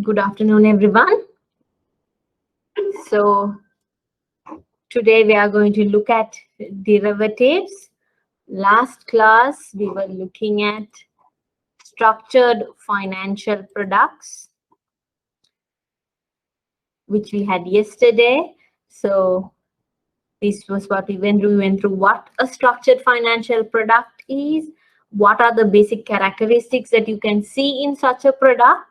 Good afternoon, everyone. So, today we are going to look at derivatives. Last class, we were looking at structured financial products, which we had yesterday. So, this was what we went through. We went through what a structured financial product is, what are the basic characteristics that you can see in such a product,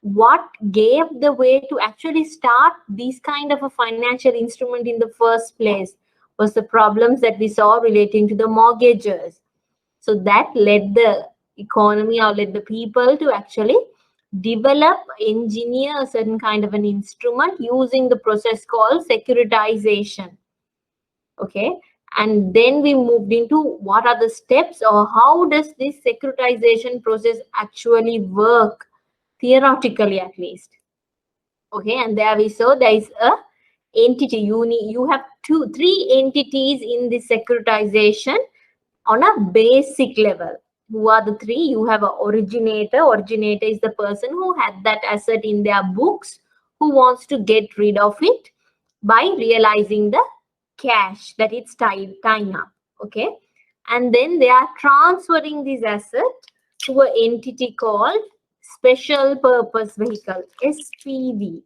what gave the way to actually start this kind of a financial instrument in the first place was the problems that we saw relating to the mortgages. So that led the economy or led the people to actually develop, engineer a certain kind of an instrument using the process called securitization. Okay, and then we moved into what are the steps or how does this securitization process actually work, theoretically at least. Okay, and there we saw there is a entity. You have three entities in the securitization on a basic level. Who are the three? You have an originator. Originator is the person who had that asset in their books, who wants to get rid of it by realizing the cash that it's tying up. Okay, and then they are transferring this asset to an entity called special purpose vehicle, SPV.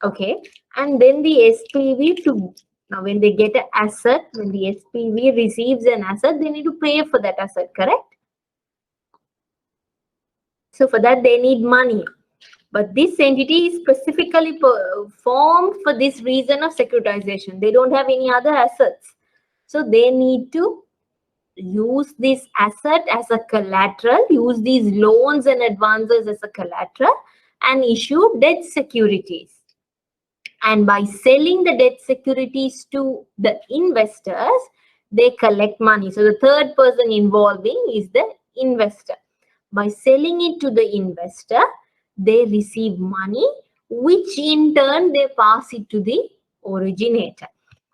Okay, and then the SPV to now when they get an asset, when the SPV receives an asset, they need to pay for that asset, correct? So for that they need money. But this entity is specifically formed for this reason of securitization. They don't have any other assets. So they need to use this asset as a collateral, use these loans and advances as a collateral, and issue debt securities. And by selling the debt securities to the investors, they collect money. So the third person involving is the investor. By selling it to the investor, they receive money, which in turn they pass it to the originator.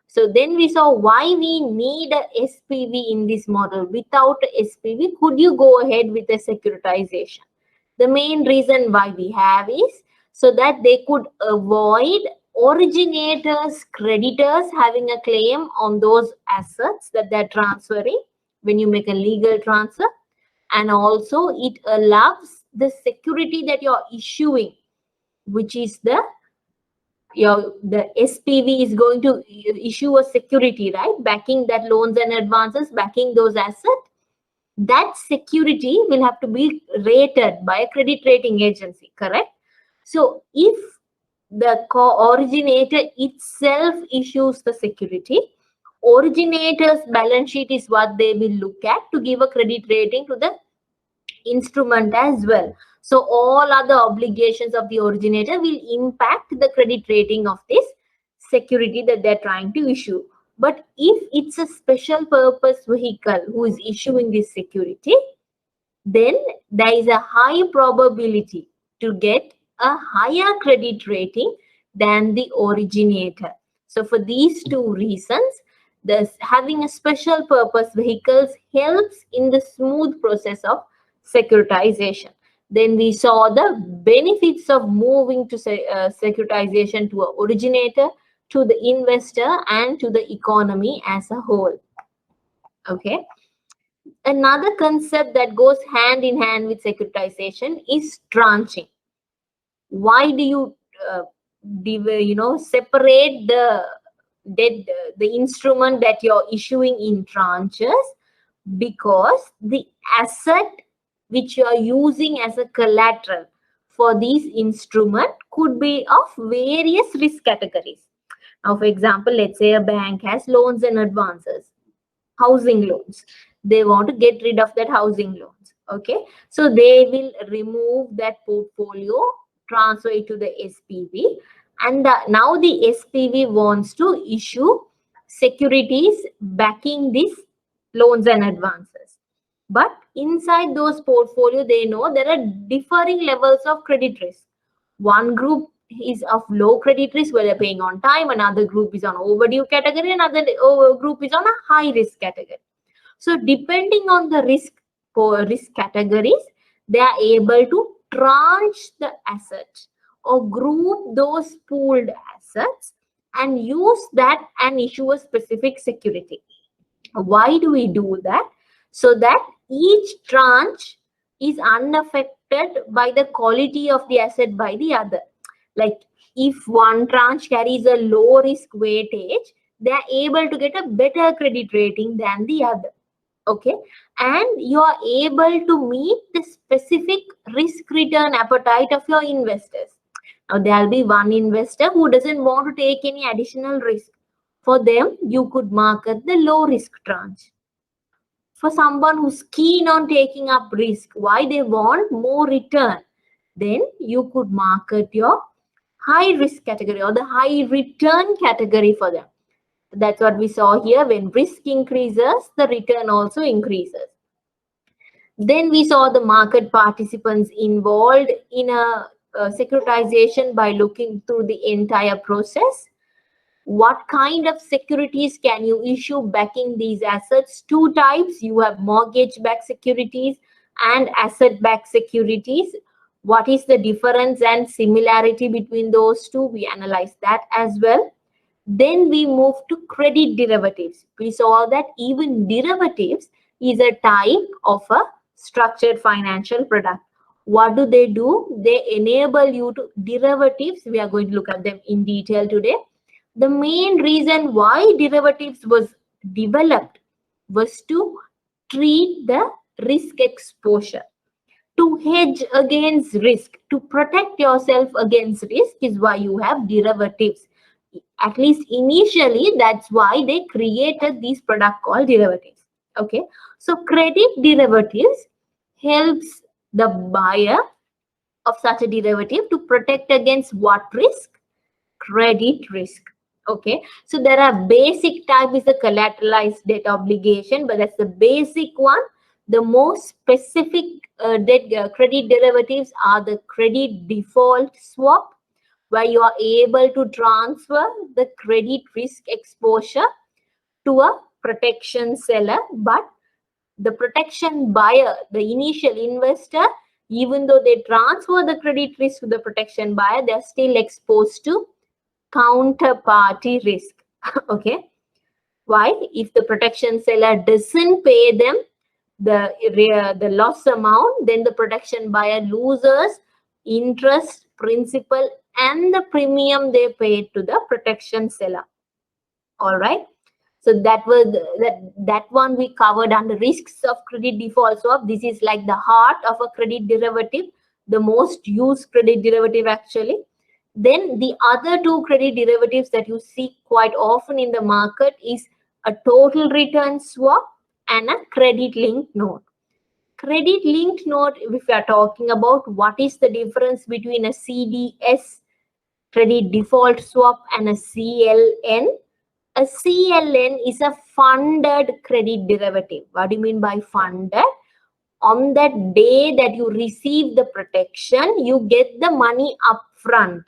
So then we saw why we need a SPV in this model. Without a SPV, could you go ahead with a securitization? The main reason why we have is so that they could avoid originators, creditors having a claim on those assets that they're transferring when you make a legal transfer. And also it allows the security that you're issuing, which is the SPV is going to issue a security, right? Backing that loans and advances, backing those assets. That security will have to be rated by a credit rating agency, correct? So if the originator itself issues the security, originator's balance sheet is what they will look at to give a credit rating to the instrument as well. So all other obligations of the originator will impact the credit rating of this security that they're trying to issue. But if it's a special purpose vehicle who is issuing this security, then there is a high probability to get a higher credit rating than the originator. So for these two reasons, having a special purpose vehicles helps in the smooth process of securitization. Then we saw the benefits of moving to securitization to an originator, to the investor, and to the economy as a whole. Okay. Another concept that goes hand in hand with securitization is tranching. Why do you separate the instrument that you're issuing in tranches? Because the asset which you are using as a collateral for these instrument could be of various risk categories. Now, for example, let's say a bank has loans and advances, housing loans. They want to get rid of that housing loans. Okay, so they will remove that portfolio, transfer it to the SPV, and now the SPV wants to issue securities backing these loans and advances. But inside those portfolio, they know there are differing levels of credit risk. One group is of low credit risk where they're paying on time, another group is on overdue category, another group is on a high risk category. So depending on the risk categories, they are able to tranche the asset or group those pooled assets and use that and issue a specific security. Why do we do that? So that each tranche is unaffected by the quality of the asset by the other. Like if one tranche carries a low risk weightage, they are able to get a better credit rating than the other. Okay, and you are able to meet the specific risk return appetite of your investors. Now there'll be one investor who doesn't want to take any additional risk. For them, you could market the low risk tranche. For someone who's keen on taking up risk, why they want more return, then you could market your high risk category or the high return category for them. That's what we saw here. When risk increases, the return also increases. Then we saw the market participants involved in a securitization by looking through the entire process. What kind of securities can you issue backing these assets? Two types. You have mortgage-backed securities and asset-backed securities. What is the difference and similarity between those two? We analyzed that as well. Then we move to credit derivatives. We saw that even derivatives is a type of a structured financial product. What do? They enable you to derivatives. We are going to look at them in detail today. The main reason why derivatives was developed was to treat the risk exposure, to hedge against risk, to protect yourself against risk is why you have derivatives. At least initially, that's why they created this product called derivatives. Okay, so credit derivatives helps the buyer of such a derivative to protect against what risk? Credit risk. Okay, so there are basic type is the collateralized debt obligation, but that's the basic one. The most specific credit derivatives are the credit default swap, where you are able to transfer the credit risk exposure to a protection seller, but the protection buyer, the initial investor, even though they transfer the credit risk to the protection buyer, they're still exposed to counterparty risk. Okay, why? If the protection seller doesn't pay them the loss amount, then the protection buyer loses interest, principal, and the premium they paid to the protection seller. All right, so that was that one we covered under risks of credit default swap. This is like the heart of a credit derivative, the most used credit derivative actually. Then the other two credit derivatives that you see quite often in the market is a total return swap and a credit linked note. Credit linked note, if we are talking about what is the difference between a CDS, credit default swap, and a CLN. A CLN is a funded credit derivative. What do you mean by funded? On that day that you receive the protection, you get the money upfront.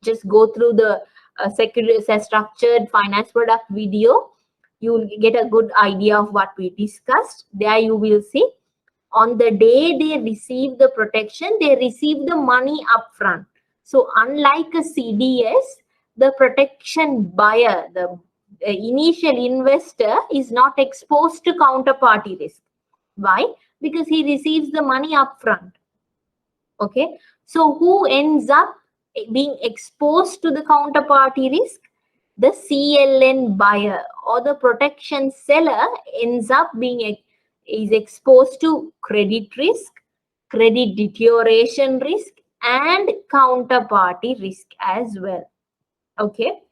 Just go through the structured finance product video. You will get a good idea of what we discussed. There you will see on the day they receive the protection, they receive the money upfront. So unlike a CDS, the protection buyer, the initial investor, is not exposed to counterparty risk. Why? Because he receives the money upfront. Okay, so who ends up being exposed to the counterparty risk? The CLN buyer or the protection seller ends up being is exposed to credit risk, credit deterioration risk, and counterparty risk as well. Okay,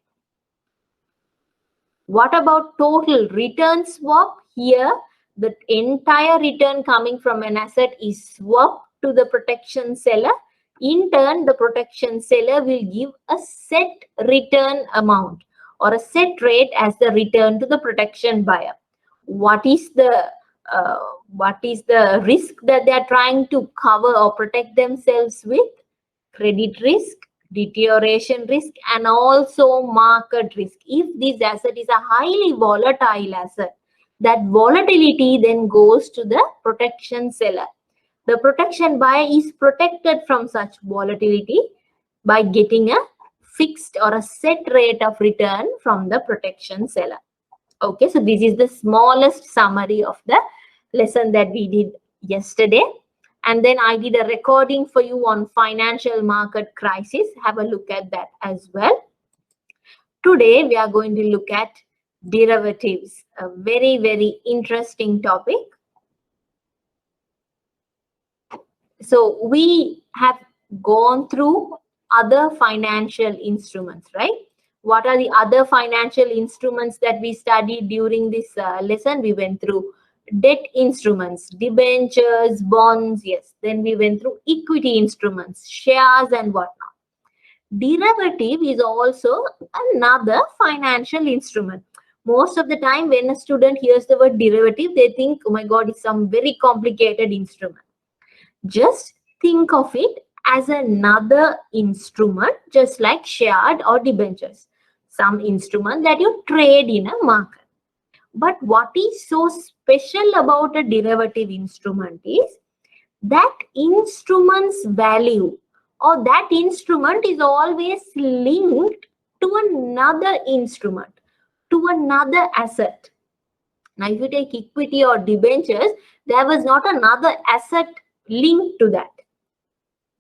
what about total return swap? Here the entire return coming from an asset is swapped to the protection seller. In turn, the protection seller will give a set return amount or a set rate as the return to the protection buyer. What is the risk that they are trying to cover or protect themselves with? Credit risk, deterioration risk, and also market risk. If this asset is a highly volatile asset, that volatility then goes to the protection seller. The protection buyer is protected from such volatility by getting a fixed or a set rate of return from the protection seller. Okay, so this is the smallest summary of the lesson that we did yesterday. And then I did a recording for you on financial market crisis. Have a look at that as well. Today, we are going to look at derivatives, a very, very interesting topic. So we have gone through other financial instruments, right? What are the other financial instruments that we studied during this lesson? We went through debt instruments, debentures, bonds, yes. Then we went through equity instruments, shares and whatnot. Derivative is also another financial instrument. Most of the time when a student hears the word derivative, they think, oh my God, it's some very complicated instrument. Just think of it as another instrument, just like shared or debentures. Some instrument that you trade in a market. But what is so special about a derivative instrument is that instrument's value or that instrument is always linked to another instrument, to another asset. Now, if you take equity or debentures, there was not another asset linked to that.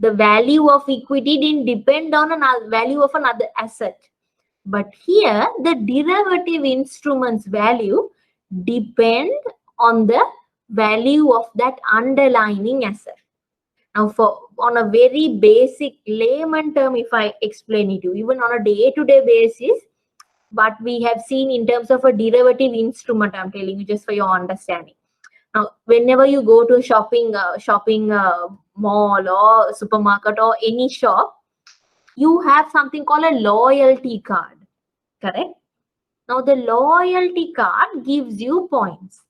The value of equity didn't depend on another value of another asset. But here, the derivative instrument's value depend on the value of that underlying asset. Now, on a very basic layman term, if I explain it to you, even on a day-to-day basis, what we have seen in terms of a derivative instrument, I'm telling you just for your understanding. Now, whenever you go to a shopping mall or supermarket or any shop, you have something called a loyalty card, correct? Now, the loyalty card gives you points,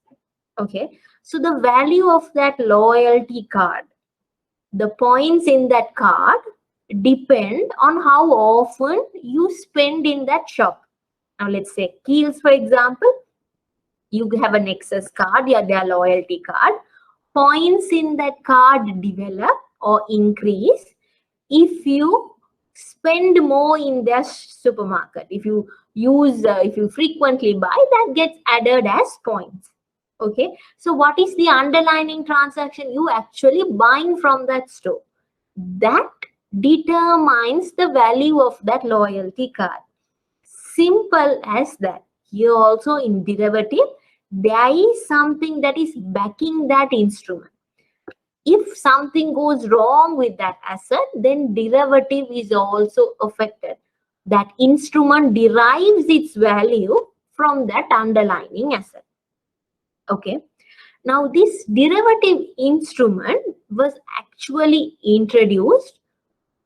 okay? So, the value of that loyalty card, the points in that card depend on how often you spend in that shop. Now, let's say Kiehl's, for example, you have a Nexus card, their loyalty card. Points in that card develop or increase if you spend more in their supermarket. If you if you frequently buy, that gets added as points. Okay, so what is the underlying transaction? You actually buying from that store. That determines the value of that loyalty card. Simple as that. Here also in derivative, there is something that is backing that instrument. If something goes wrong with that asset, then derivative is also affected. That instrument derives its value from that underlying asset. Okay. Now, this derivative instrument was actually introduced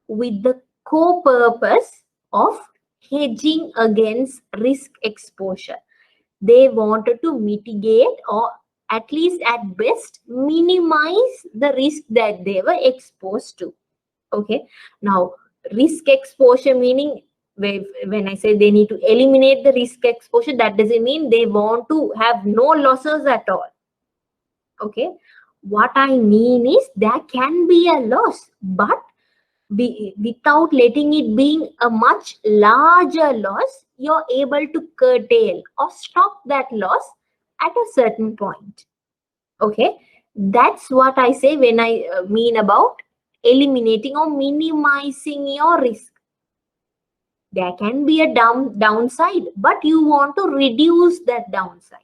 with the core purpose of hedging against risk exposure. They wanted to mitigate or at least at best minimize the risk that they were exposed to. Okay. Now, risk exposure meaning when I say they need to eliminate the risk exposure, that doesn't mean they want to have no losses at all. Okay. What I mean is there can be a loss, but without letting it being a much larger loss, you're able to curtail or stop that loss at a certain point. Okay, that's what I say when I mean about eliminating or minimizing your risk. There can be a downside, but you want to reduce that downside.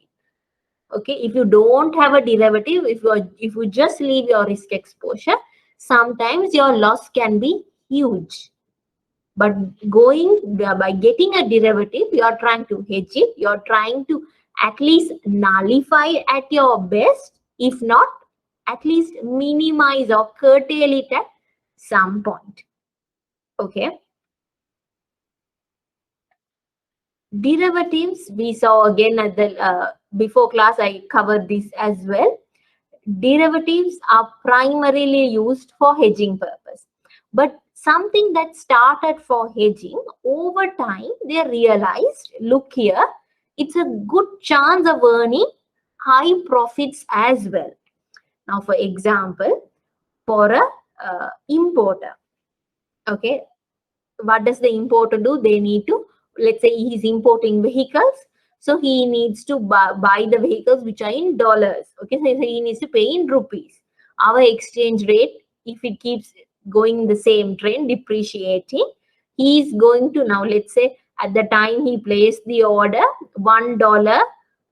Okay, if you don't have a derivative, if you just leave your risk exposure, sometimes your loss can be huge. But by getting a derivative, you are trying to hedge it. You are trying to at least nullify at your best, if not at least minimize or curtail it at some point. Okay. Derivatives, we saw again at the before class, I covered this as well. Derivatives are primarily used for hedging purpose. But something that started for hedging, over time, they realized, look here, it's a good chance of earning high profits as well. Now, for example, for a importer, okay, what does the importer do? They need to, let's say he's importing vehicles, so he needs to buy the vehicles which are in dollars. Okay, so he needs to pay in rupees. Our exchange rate, if it keeps going in the same trend, depreciating, he's going to, now let's say at the time he placed the order, $1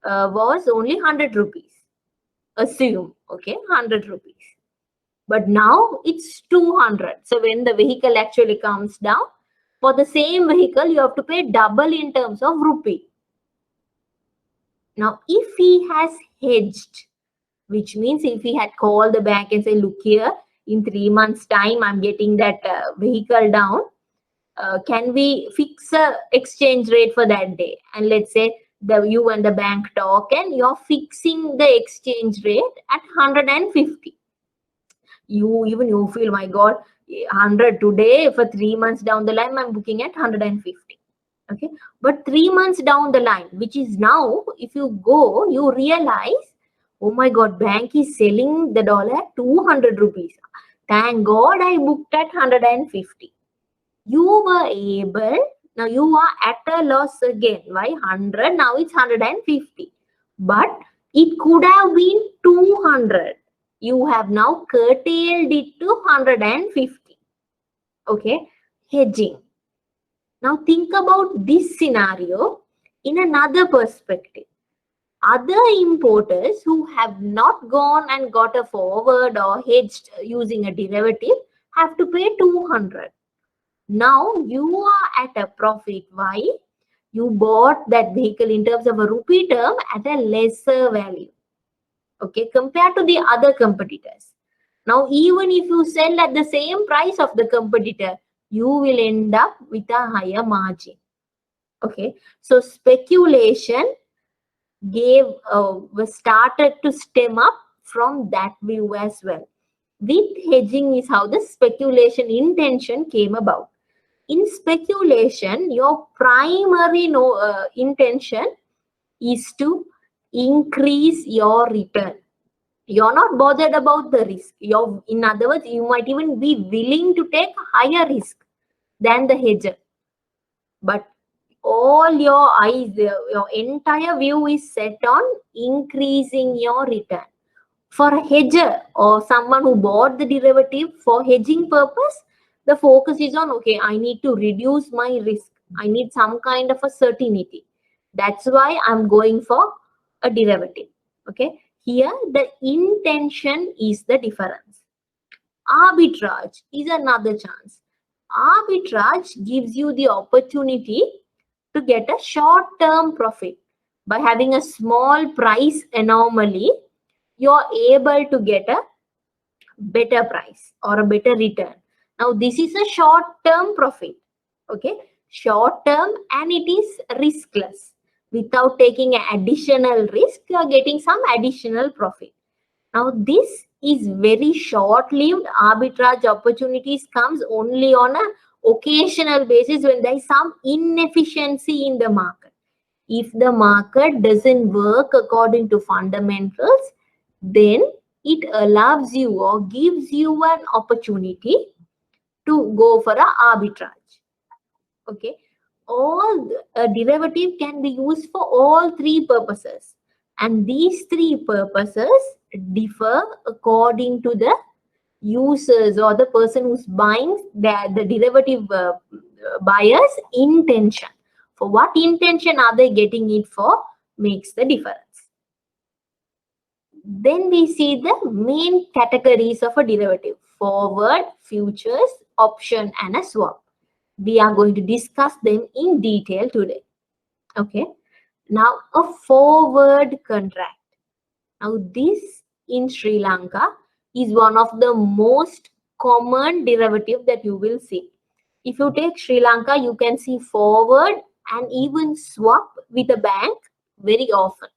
was only 100 rupees. Assume, okay, 100 rupees. But now it's 200. So when the vehicle actually comes down, for the same vehicle, you have to pay double in terms of rupee. Now, if he has hedged, which means if he had called the bank and say, look here, in 3 months time, I'm getting that vehicle down. Can we fix a exchange rate for that day? And let's say you and the bank talk and you're fixing the exchange rate at 150. You feel, my God, 100 today, for 3 months down the line, I'm booking at 150. Okay, but 3 months down the line, which is now, if you go, you realize, oh my God, bank is selling the dollar at 200 rupees. Thank God I booked at 150. You were able, now you are at a loss again. Why? 100, now it's 150. But it could have been 200. You have now curtailed it to 150. Okay, hedging. Now think about this scenario in another perspective. Other importers who have not gone and got a forward or hedged using a derivative have to pay 200. Now you are at a profit. Why? You bought that vehicle in terms of a rupee term at a lesser value, okay, compared to the other competitors. Now, even if you sell at the same price of the competitor, you will end up with a higher margin. Okay, so speculation was started to stem up from that view as well. With hedging is how the speculation intention came about. In speculation, your primary intention is to increase your return. You're not bothered about the risk. In other words, you might even be willing to take higher risk than the hedger. But all your eyes, your entire view is set on increasing your return. For a hedger or someone who bought the derivative for hedging purpose, the focus is on, okay, I need to reduce my risk. I need some kind of a certainty. That's why I'm going for a derivative. Okay. Here, the intention is the difference. Arbitrage is another chance. Arbitrage gives you the opportunity to get a short-term profit. By having a small price anomaly, you're able to get a better price or a better return. Now, this is a short-term profit. Okay, short-term, and it is riskless. Without taking an additional risk, you are getting some additional profit. Now, this is very short-lived. Arbitrage opportunities comes only on a occasional basis when there is some inefficiency in the market. If the market doesn't work according to fundamentals, then it allows you or gives you an opportunity to go for an arbitrage. Okay, a derivative can be used for all three purposes, and these three purposes differ according to the users or the person who's buying the derivative buyer's intention. For what intention are they getting it for makes the difference. Then we see the main categories of a derivative: forward, futures, option, and a swap. We are going to discuss them in detail today. Okay. Now, a forward contract. Now, this in Sri Lanka is one of the most common derivative that you will see. If you take Sri Lanka, you can see forward and even swap with a bank very often.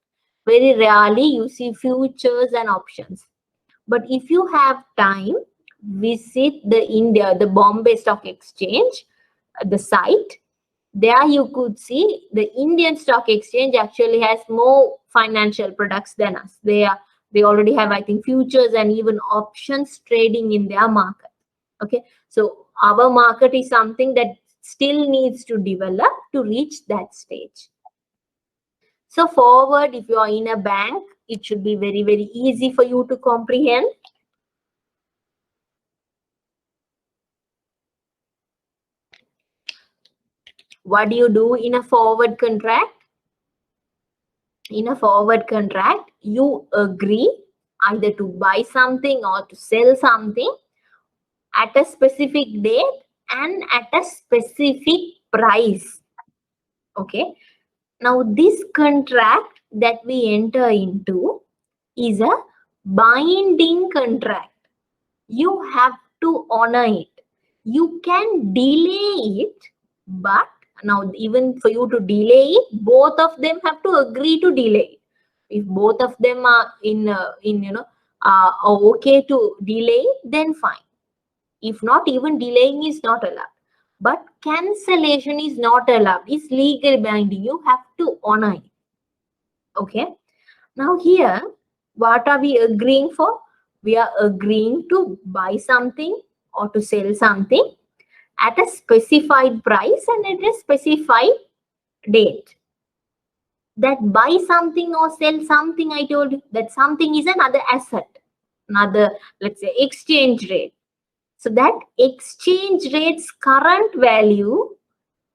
Very rarely you see futures and options. But if you have time, visit the Bombay Stock Exchange, the site. There you could see the Indian Stock Exchange actually has more financial products than us. They already have, I think, futures and even options trading in their market. Okay, so our market is something that still needs to develop to reach that stage. So forward, if you are in a bank, it should be very, very easy for you to comprehend. What do you do in a forward contract? In a forward contract, you agree either to buy something or to sell something at a specific date and at a specific price. Okay. Now, this contract that we enter into is a binding contract. You have to honor it. You can delay it, but now even for you to delay it, both of them have to agree to delay it. If both of them are are okay to delay it, then fine. If not, even delaying is not allowed. But cancellation is not allowed. It's legal binding. You have to honor it. Okay. Now here, what are we agreeing for? We are agreeing to buy something or to sell something at a specified price and at a specified date. That buy something or sell something, I told you, that something is another asset, another, let's say, exchange rate. So that exchange rate's current value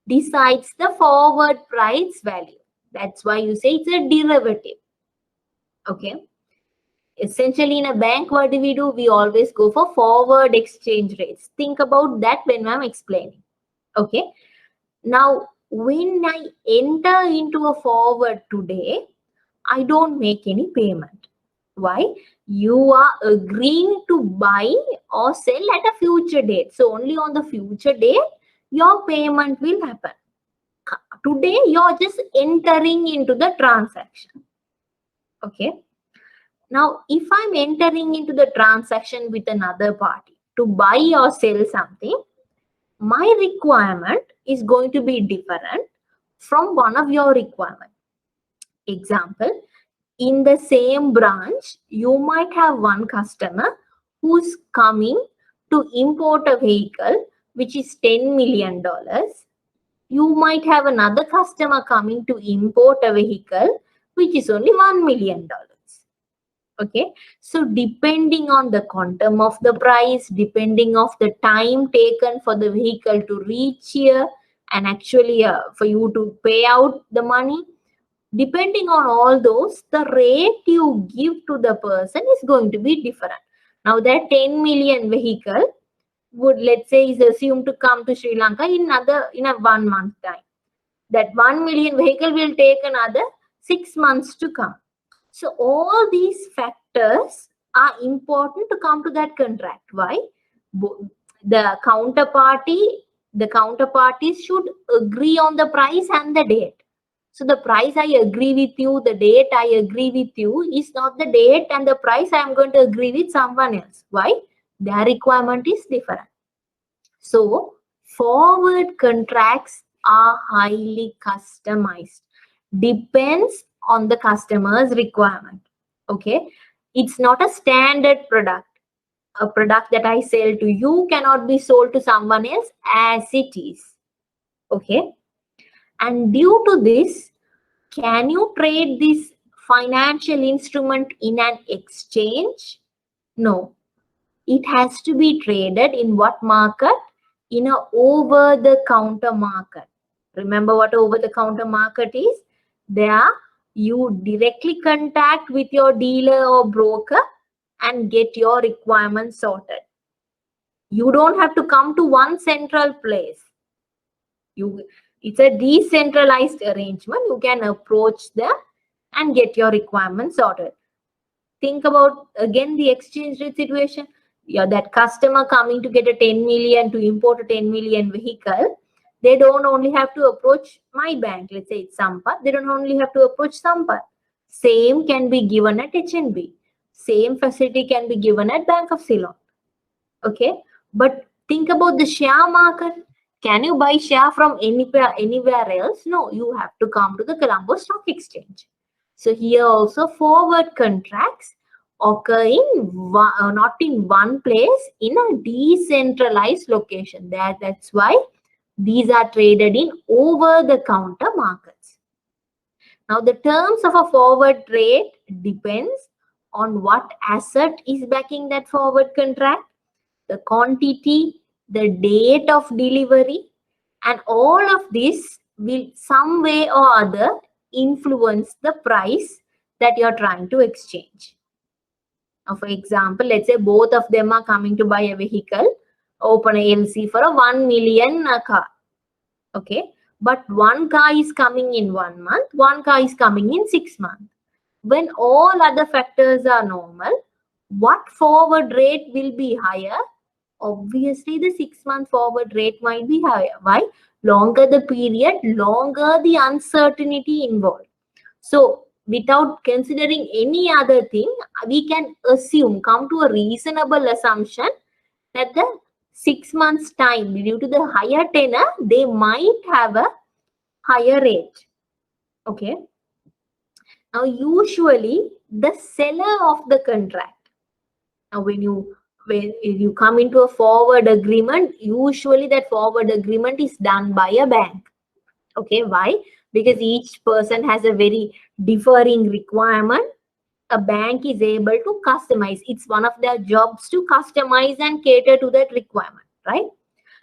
decides the forward price value. That's why you say it's a derivative. Okay. Essentially, in a bank, what do? We always go for forward exchange rates. Think about that when I'm explaining. Okay. Now, when I enter into a forward today, I don't make any payment. Why? You are agreeing to buy or sell at a future date. So only on the future date, your payment will happen. Today, you're just entering into the transaction. Okay. Now, if I'm entering into the transaction with another party to buy or sell something, my requirement is going to be different from one of your requirements. Example, in the same branch, you might have one customer who's coming to import a vehicle which is $10 million. You might have another customer coming to import a vehicle which is only $1 million. Okay, so depending on the quantum of the price, depending of the time taken for the vehicle to reach here and actually for you to pay out the money, depending on all those, the rate you give to the person is going to be different. Now that 10 million vehicle would, let's say, is assumed to come to Sri Lanka in a 1 month time. That 1 million vehicle will take another 6 months to come. So all these factors are important to come to that contract. Why? The counterparties should agree on the price and the date. So the price I agree with you, the date I agree with you is not the date and the price I am going to agree with someone else. Why? Their requirement is different. So forward contracts are highly customized. Depends on the customer's requirement. Okay. It's not a standard product. A product that I sell to you cannot be sold to someone else as it is. Okay. And due to this, can you trade this financial instrument in an exchange? No. It has to be traded in what market? In a over-the-counter market. Remember what over-the-counter market is? There you directly contact with your dealer or broker and get your requirements sorted. You don't have to come to one central place. It's a decentralized arrangement. You can approach them and get your requirements sorted. Think about, again, the exchange rate situation. That customer coming to get a 10 million, to import a 10 million vehicle, they don't only have to approach my bank. Let's say it's Sampath. They don't only have to approach Sampath. Same can be given at HNB. Same facility can be given at Bank of Ceylon. Okay. But think about the share market. Can you buy share from anywhere else? No, you have to come to the Colombo Stock Exchange. So here also forward contracts occur not in one place, in a decentralized location. That's why These are traded in over-the-counter markets. Now, the terms of a forward trade depends on what asset is backing that forward contract, the quantity, the date of delivery, and all of this will some way or other influence the price that you're trying to exchange. Now, for example, let's say both of them are coming to buy a vehicle, open a LC for a 1 million car. Okay, but one car is coming in 1 month, one car is coming in 6 months. When all other factors are normal, what forward rate will be higher? Obviously, the 6-month forward rate might be higher. Why? Longer the period, longer the uncertainty involved. So, without considering any other thing, we can assume, come to a reasonable assumption that the 6 months time, due to the higher tenor, they might have a higher rate. Okay. Now, usually the seller of the contract. Now, when you come into a forward agreement, usually that forward agreement is done by a bank. Okay, why? Because each person has a very differing requirement. A bank is able to customize. It's one of their jobs to customize and cater to that requirement, right?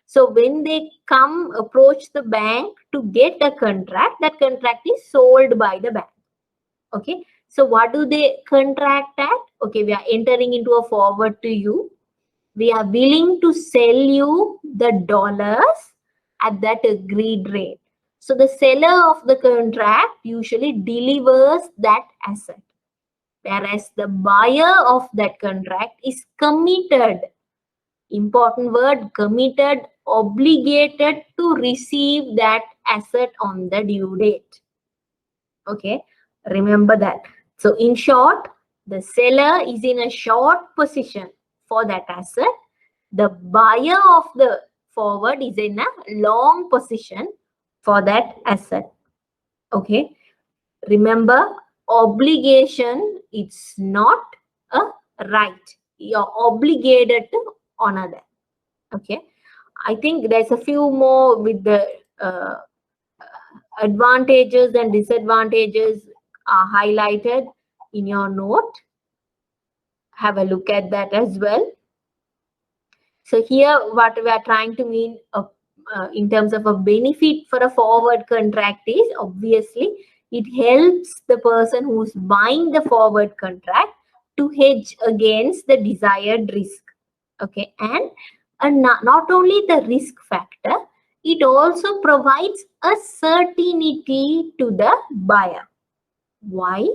So when they approach the bank to get a contract, that contract is sold by the bank. Okay, so what do they contract at? Okay, we are entering into a forward to you. We are willing to sell you the dollars at that agreed rate. So the seller of the contract usually delivers that asset, whereas the buyer of that contract is committed, important word, committed, obligated to receive that asset on the due date. Okay, remember that. So in short, the seller is in a short position for that asset. The buyer of the forward is in a long position for that asset. Okay, remember, obligation, it's not a right. You're obligated to honor that. Okay, I think there's a few more with the advantages and disadvantages are highlighted in your note. Have a look at that as well. So here what we are trying to mean in terms of a benefit for a forward contract is, obviously it helps the person who's buying the forward contract to hedge against the desired risk. Okay, and not only the risk factor, it also provides a certainty to the buyer. Why?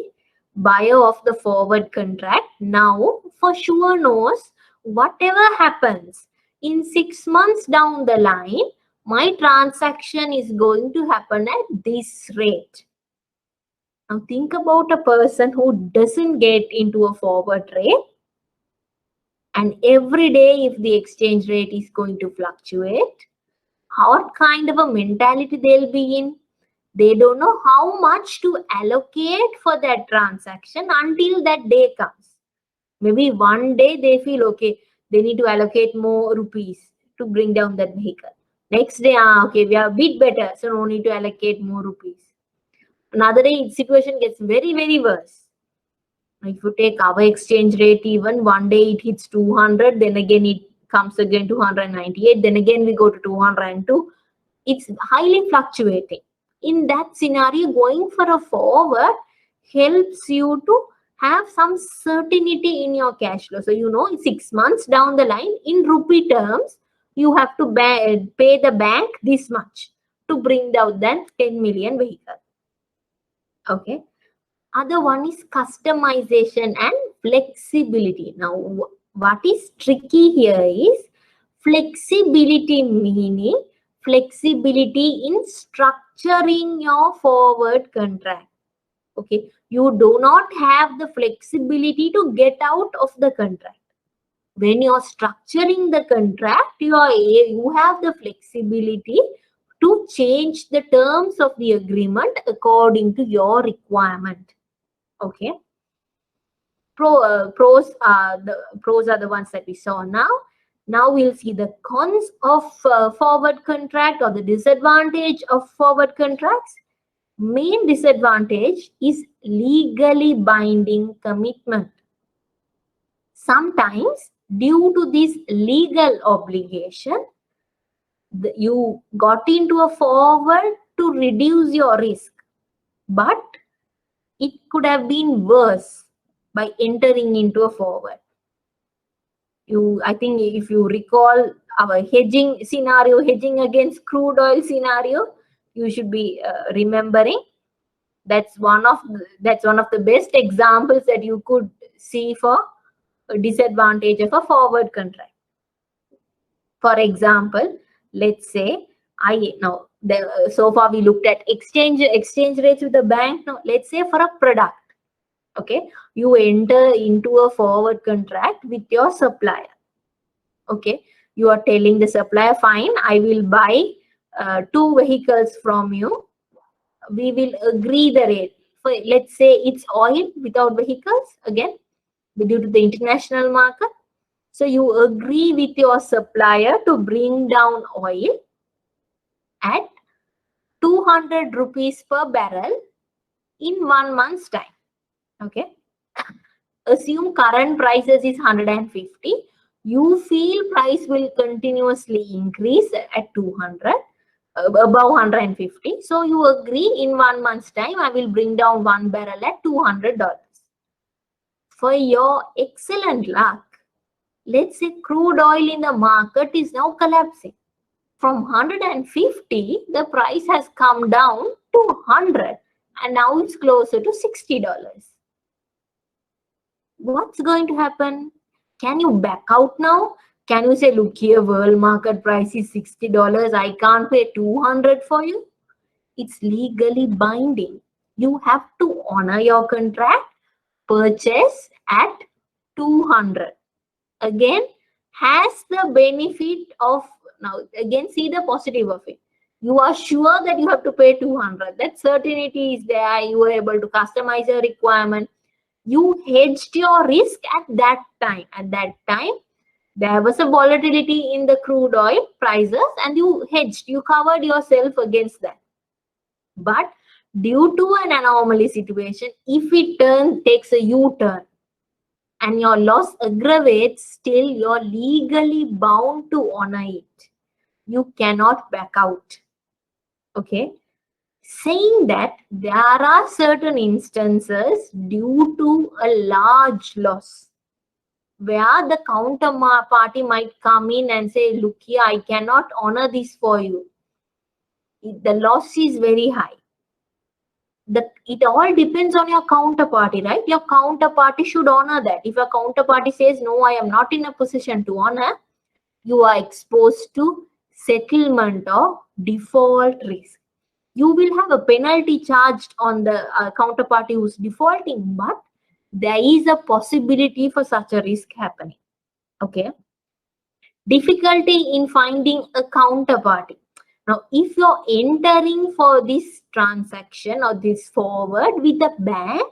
Buyer of the forward contract now for sure knows whatever happens in 6 months down the line, my transaction is going to happen at this rate. Now think about a person who doesn't get into a forward rate, and every day if the exchange rate is going to fluctuate, what kind of a mentality they'll be in? They don't know how much to allocate for that transaction until that day comes. Maybe one day they feel, okay, they need to allocate more rupees to bring down that vehicle. Next day, okay, we are a bit better, so no need to allocate more rupees. Another day, situation gets very, very worse. If you take our exchange rate, even one day it hits 200, then again it comes again 298, then again we go to 202. It's highly fluctuating. In that scenario, going for a forward helps you to have some certainty in your cash flow. So, you know, 6 months down the line, in rupee terms, you have to pay the bank this much to bring down that 10 million vehicle. Okay. Other one is customization and flexibility. Now, what is tricky here is flexibility, meaning flexibility in structuring your forward contract. Okay, you do not have the flexibility to get out of the contract. When you're structuring the contract, you have the flexibility to change the terms of the agreement according to your requirement. Okay. Pros are the ones that we saw now. Now we'll see the cons of forward contract or the disadvantage of forward contracts. Main disadvantage is legally binding commitment. Sometimes due to this legal obligation, you got into a forward to reduce your risk, but it could have been worse by entering into a forward. I think if you recall our hedging scenario, hedging against crude oil scenario, you should be remembering that's one of the best examples that you could see for a disadvantage of a forward contract. For example, let's say so far we looked at exchange rates with the bank. Now let's say for a product, okay, you enter into a forward contract with your supplier. Okay, you are telling the supplier, fine, I will buy 2 vehicles from you. We will agree the rate. For, let's say it's oil without vehicles, again, due to the international market. So you agree with your supplier to bring down oil at 200 rupees per barrel in 1 month's time. Okay. Assume current prices is 150. You feel price will continuously increase at 200, above 150. So you agree in 1 month's time, I will bring down 1 barrel at $200. For your excellent luck, let's say crude oil in the market is now collapsing. From 150, the price has come down to 100 and now it's closer to $60. What's going to happen? Can you back out now? Can you say, look here, world market price is $60. I can't pay 200 for you? It's legally binding. You have to honor your contract, purchase at 200. Again, has the benefit of, now again, see the positive of it. You are sure that you have to pay 200. That certainty is there. You are able to customize your requirement. You hedged your risk at that time. At that time, there was a volatility in the crude oil prices and you hedged, you covered yourself against that. But due to an anomaly situation, if it takes a U-turn and your loss aggravates, still you're legally bound to honor it. You cannot back out. Okay. Saying that, there are certain instances due to a large loss where the counterparty might come in and say, look here, I cannot honor this for you. The loss is very high. It all depends on your counterparty, right? Your counterparty should honor that. If your counterparty says, no, I am not in a position to honor, you are exposed to settlement or default risk. You will have a penalty charged on the counterparty who's defaulting, but there is a possibility for such a risk happening. Okay. Difficulty in finding a counterparty. Now, if you're entering for this transaction or this forward with a bank,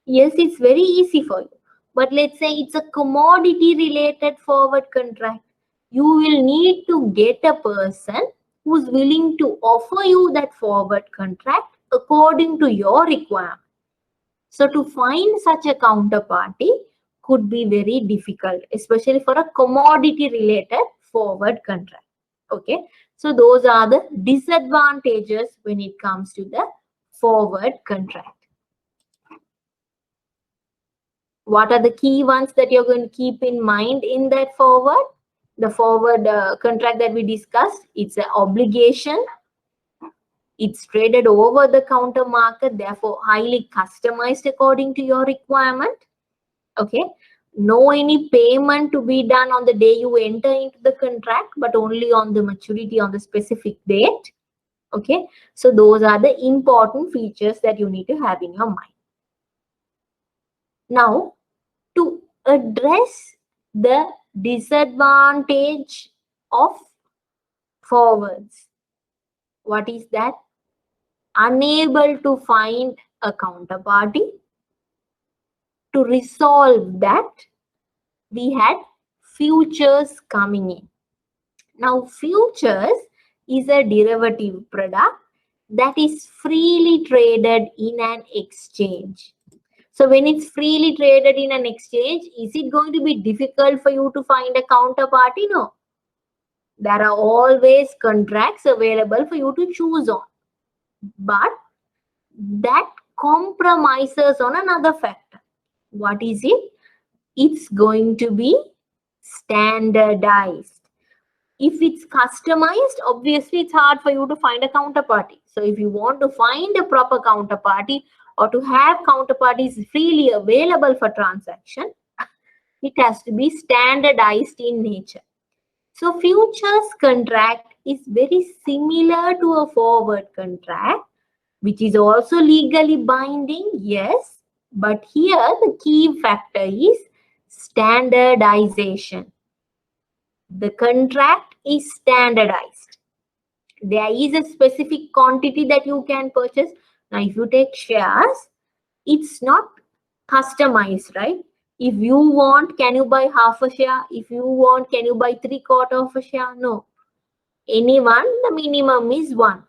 yes, it's very easy for you. But let's say it's a commodity related forward contract. You will need to get a person who's willing to offer you that forward contract according to your requirement. So to find such a counterparty could be very difficult, especially for a commodity related forward contract. Okay. So those are the disadvantages when it comes to the forward contract. What are the key ones that you're going to keep in mind in that forward? The forward contract that we discussed, it's an obligation. It's traded over the counter market, therefore highly customized according to your requirement. Okay. No any payment to be done on the day you enter into the contract, but only on the maturity on the specific date. Okay. So those are the important features that you need to have in your mind. Now, to address the disadvantage of forwards, what is that? Unable to find a counterparty. To resolve that, we had futures coming in. Now, futures is a derivative product that is freely traded in an exchange. So when it's freely traded in an exchange, is it going to be difficult for you to find a counterparty? No. There are always contracts available for you to choose on. But that compromises on another factor. What is it? It's going to be standardized. If it's customized, obviously it's hard for you to find a counterparty. So if you want to find a proper counterparty or to have counterparties freely available for transaction, it has to be standardized in nature. So futures contract is very similar to a forward contract, which is also legally binding, yes, but here the key factor is standardization. The contract is standardized. There is a specific quantity that you can purchase. Now, if you take shares, it's not customized, right? If you want, can you buy half a share? If you want, can you buy 3/4 of a share? No. Anyone, the minimum is 1.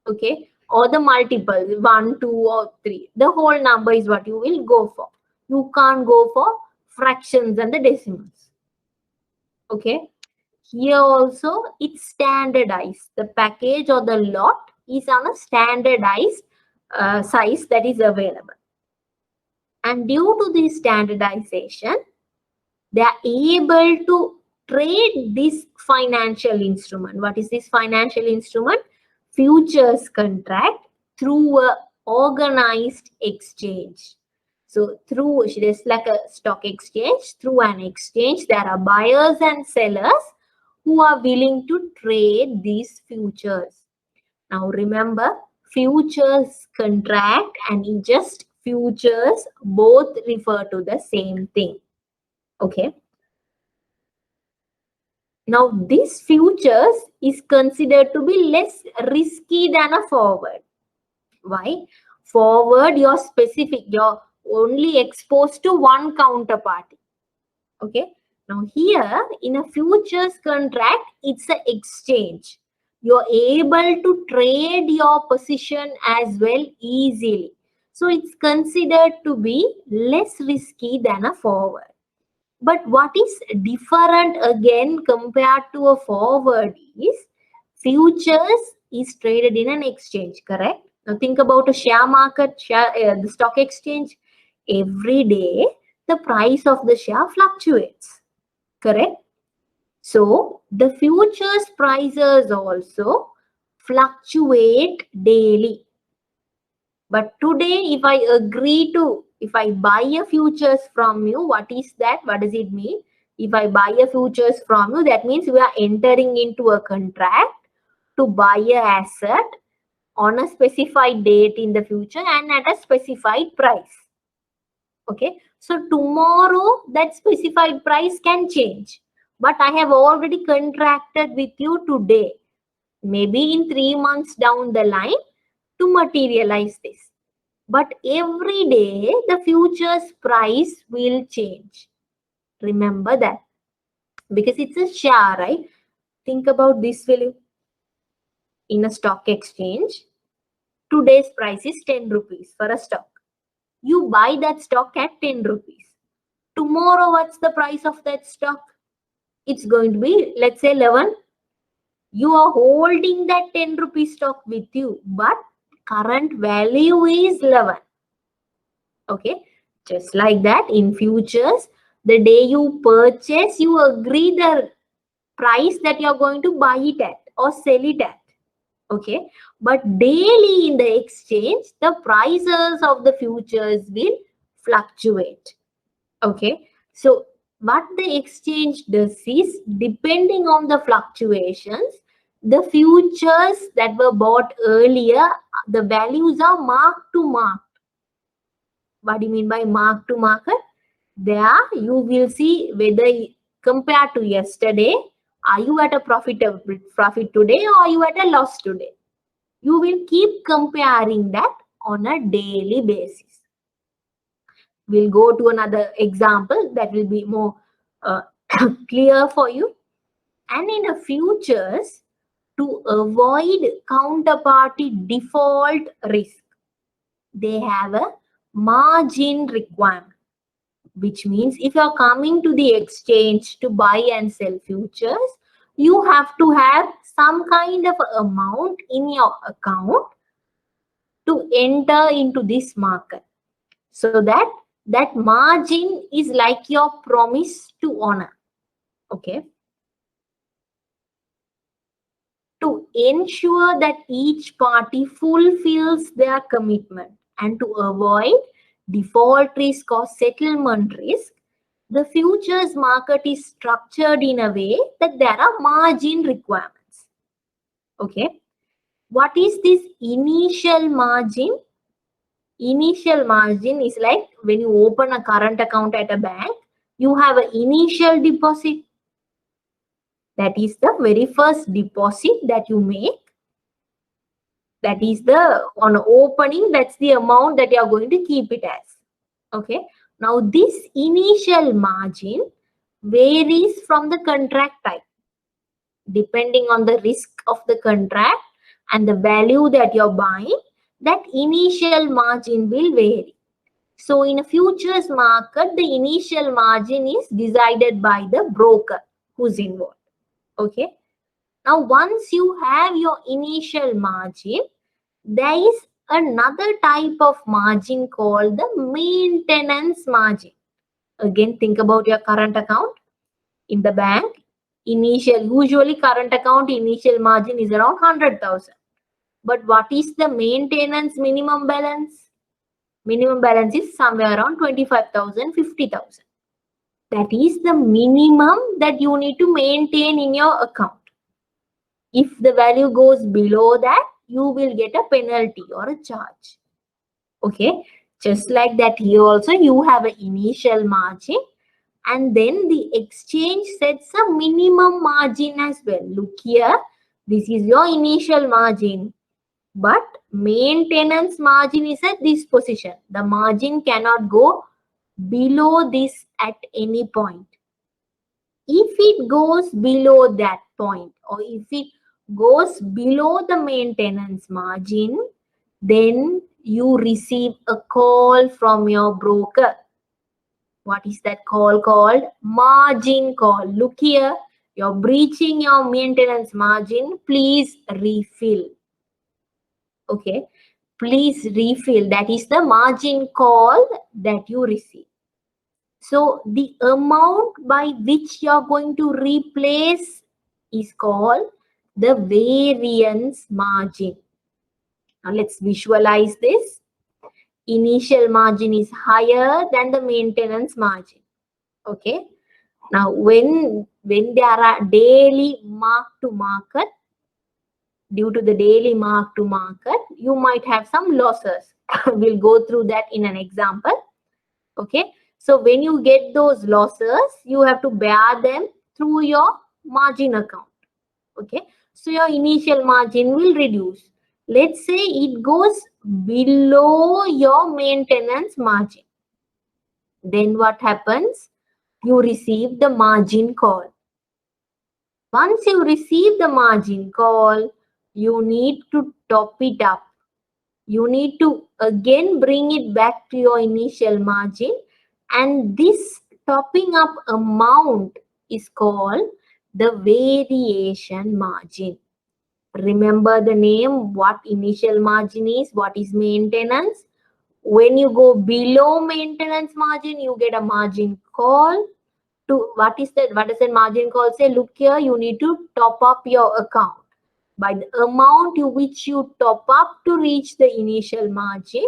Okay. Or the multiple, 1, 2, or 3. The whole number is what you will go for. You can't go for fractions and the decimals. Okay. Here also, it's standardized. The package or the lot is on a standardized size that is available. And due to this standardization, they are able to trade this financial instrument. What is this financial instrument? Futures contract through a organized exchange. So through, just like a stock exchange, through an exchange, there are buyers and sellers who are willing to trade these futures. Now remember, futures contract and just futures both refer to the same thing. Okay. Now this futures is considered to be less risky than a forward. Why? Forward, you're specific, you're only exposed to one counterparty. Okay. Now here in a futures contract, it's an exchange. You're able to trade your position as well easily. So it's considered to be less risky than a forward. But what is different again compared to a forward is futures is traded in an exchange, correct? Now think about a share market, the stock exchange. Every day, the price of the share fluctuates, correct? So the futures prices also fluctuate daily. But today, if I buy a futures from you, what is that? What does it mean? If I buy a futures from you, that means we are entering into a contract to buy a asset on a specified date in the future and at a specified price. Okay, so tomorrow that specified price can change, but I have already contracted with you today, maybe in 3 months down the line to materialize this. But every day the futures price will change. Remember that, because it's a share, right? Think about this value. In a stock exchange, today's price is 10 rupees for a stock. You buy that stock at 10 rupees. Tomorrow, what's the price of that stock? It's going to be, let's say, 11. You are holding that 10 rupee stock with you, but current value is 11. Okay, just like that in futures, the day you purchase, you agree the price that you're going to buy it at or sell it at. Okay, but daily in the exchange, the prices of the futures will fluctuate. Okay, so what the exchange does is, depending on the fluctuations, the futures that were bought earlier, the values are marked to market. What do you mean by mark to market? There you will see whether compared to yesterday, are you at a profit today or are you at a loss today? You will keep comparing that on a daily basis. We'll go to another example that will be more Clear for you? And in the futures, to avoid counterparty default risk, they have a margin requirement, which means if you're coming to the exchange to buy and sell futures, you have to have some kind of amount in your account to enter into this market, so that that margin is like your promise to honor. Okay, to ensure that each party fulfills their commitment and to avoid default risk or settlement risk, the futures market is structured in a way that there are margin requirements. Okay, what is this initial margin? Initial margin is like when you open a current account at a bank, you have an initial deposit. That is the very first deposit that you make. That is the, on opening, that's the amount that you are going to keep it as. Okay. Now this initial margin varies from the contract type. Depending on the risk of the contract and the value that you're buying, that initial margin will vary. So in a futures market, the initial margin is decided by the broker who's involved. Okay. Now, once you have your initial margin, there is another type of margin called the maintenance margin. Again, think about your current account in the bank. Usually current account initial margin is around 100,000. But what is the maintenance minimum balance? Minimum balance is somewhere around 25,000, 50,000. That is the minimum that you need to maintain in your account. If the value goes below that, you will get a penalty or a charge. Okay, just like that here also you have an initial margin, and then the exchange sets a minimum margin as well. Look here, this is your initial margin, but maintenance margin is at this position. The margin cannot go below this at any point. If it goes below that point, or if it goes below the maintenance margin, then you receive a call from your broker. What is that call called? Margin call. Look here, you're breaching your maintenance margin. Please refill. Okay, please refill. That is the margin call that you receive. So the amount by which you're going to replace is called the variance margin. Now let's visualize this. Initial margin is higher than the maintenance margin. Okay. Now when there are daily mark to market, due to the daily mark to market, you might have some losses. We'll go through that in an example. Okay. So when you get those losses, you have to bear them through your margin account. Okay. So your initial margin will reduce. Let's say it goes below your maintenance margin. Then what happens? You receive the margin call. Once you receive the margin call, you need to top it up. You need to again bring it back to your initial margin, and this topping up amount is called the variation margin. Remember the name, what initial margin is, what is maintenance. When you go below maintenance margin, you get a margin call. To what is that? What does that margin call say? Look here, you need to top up your account by the amount which you top up to reach the initial margin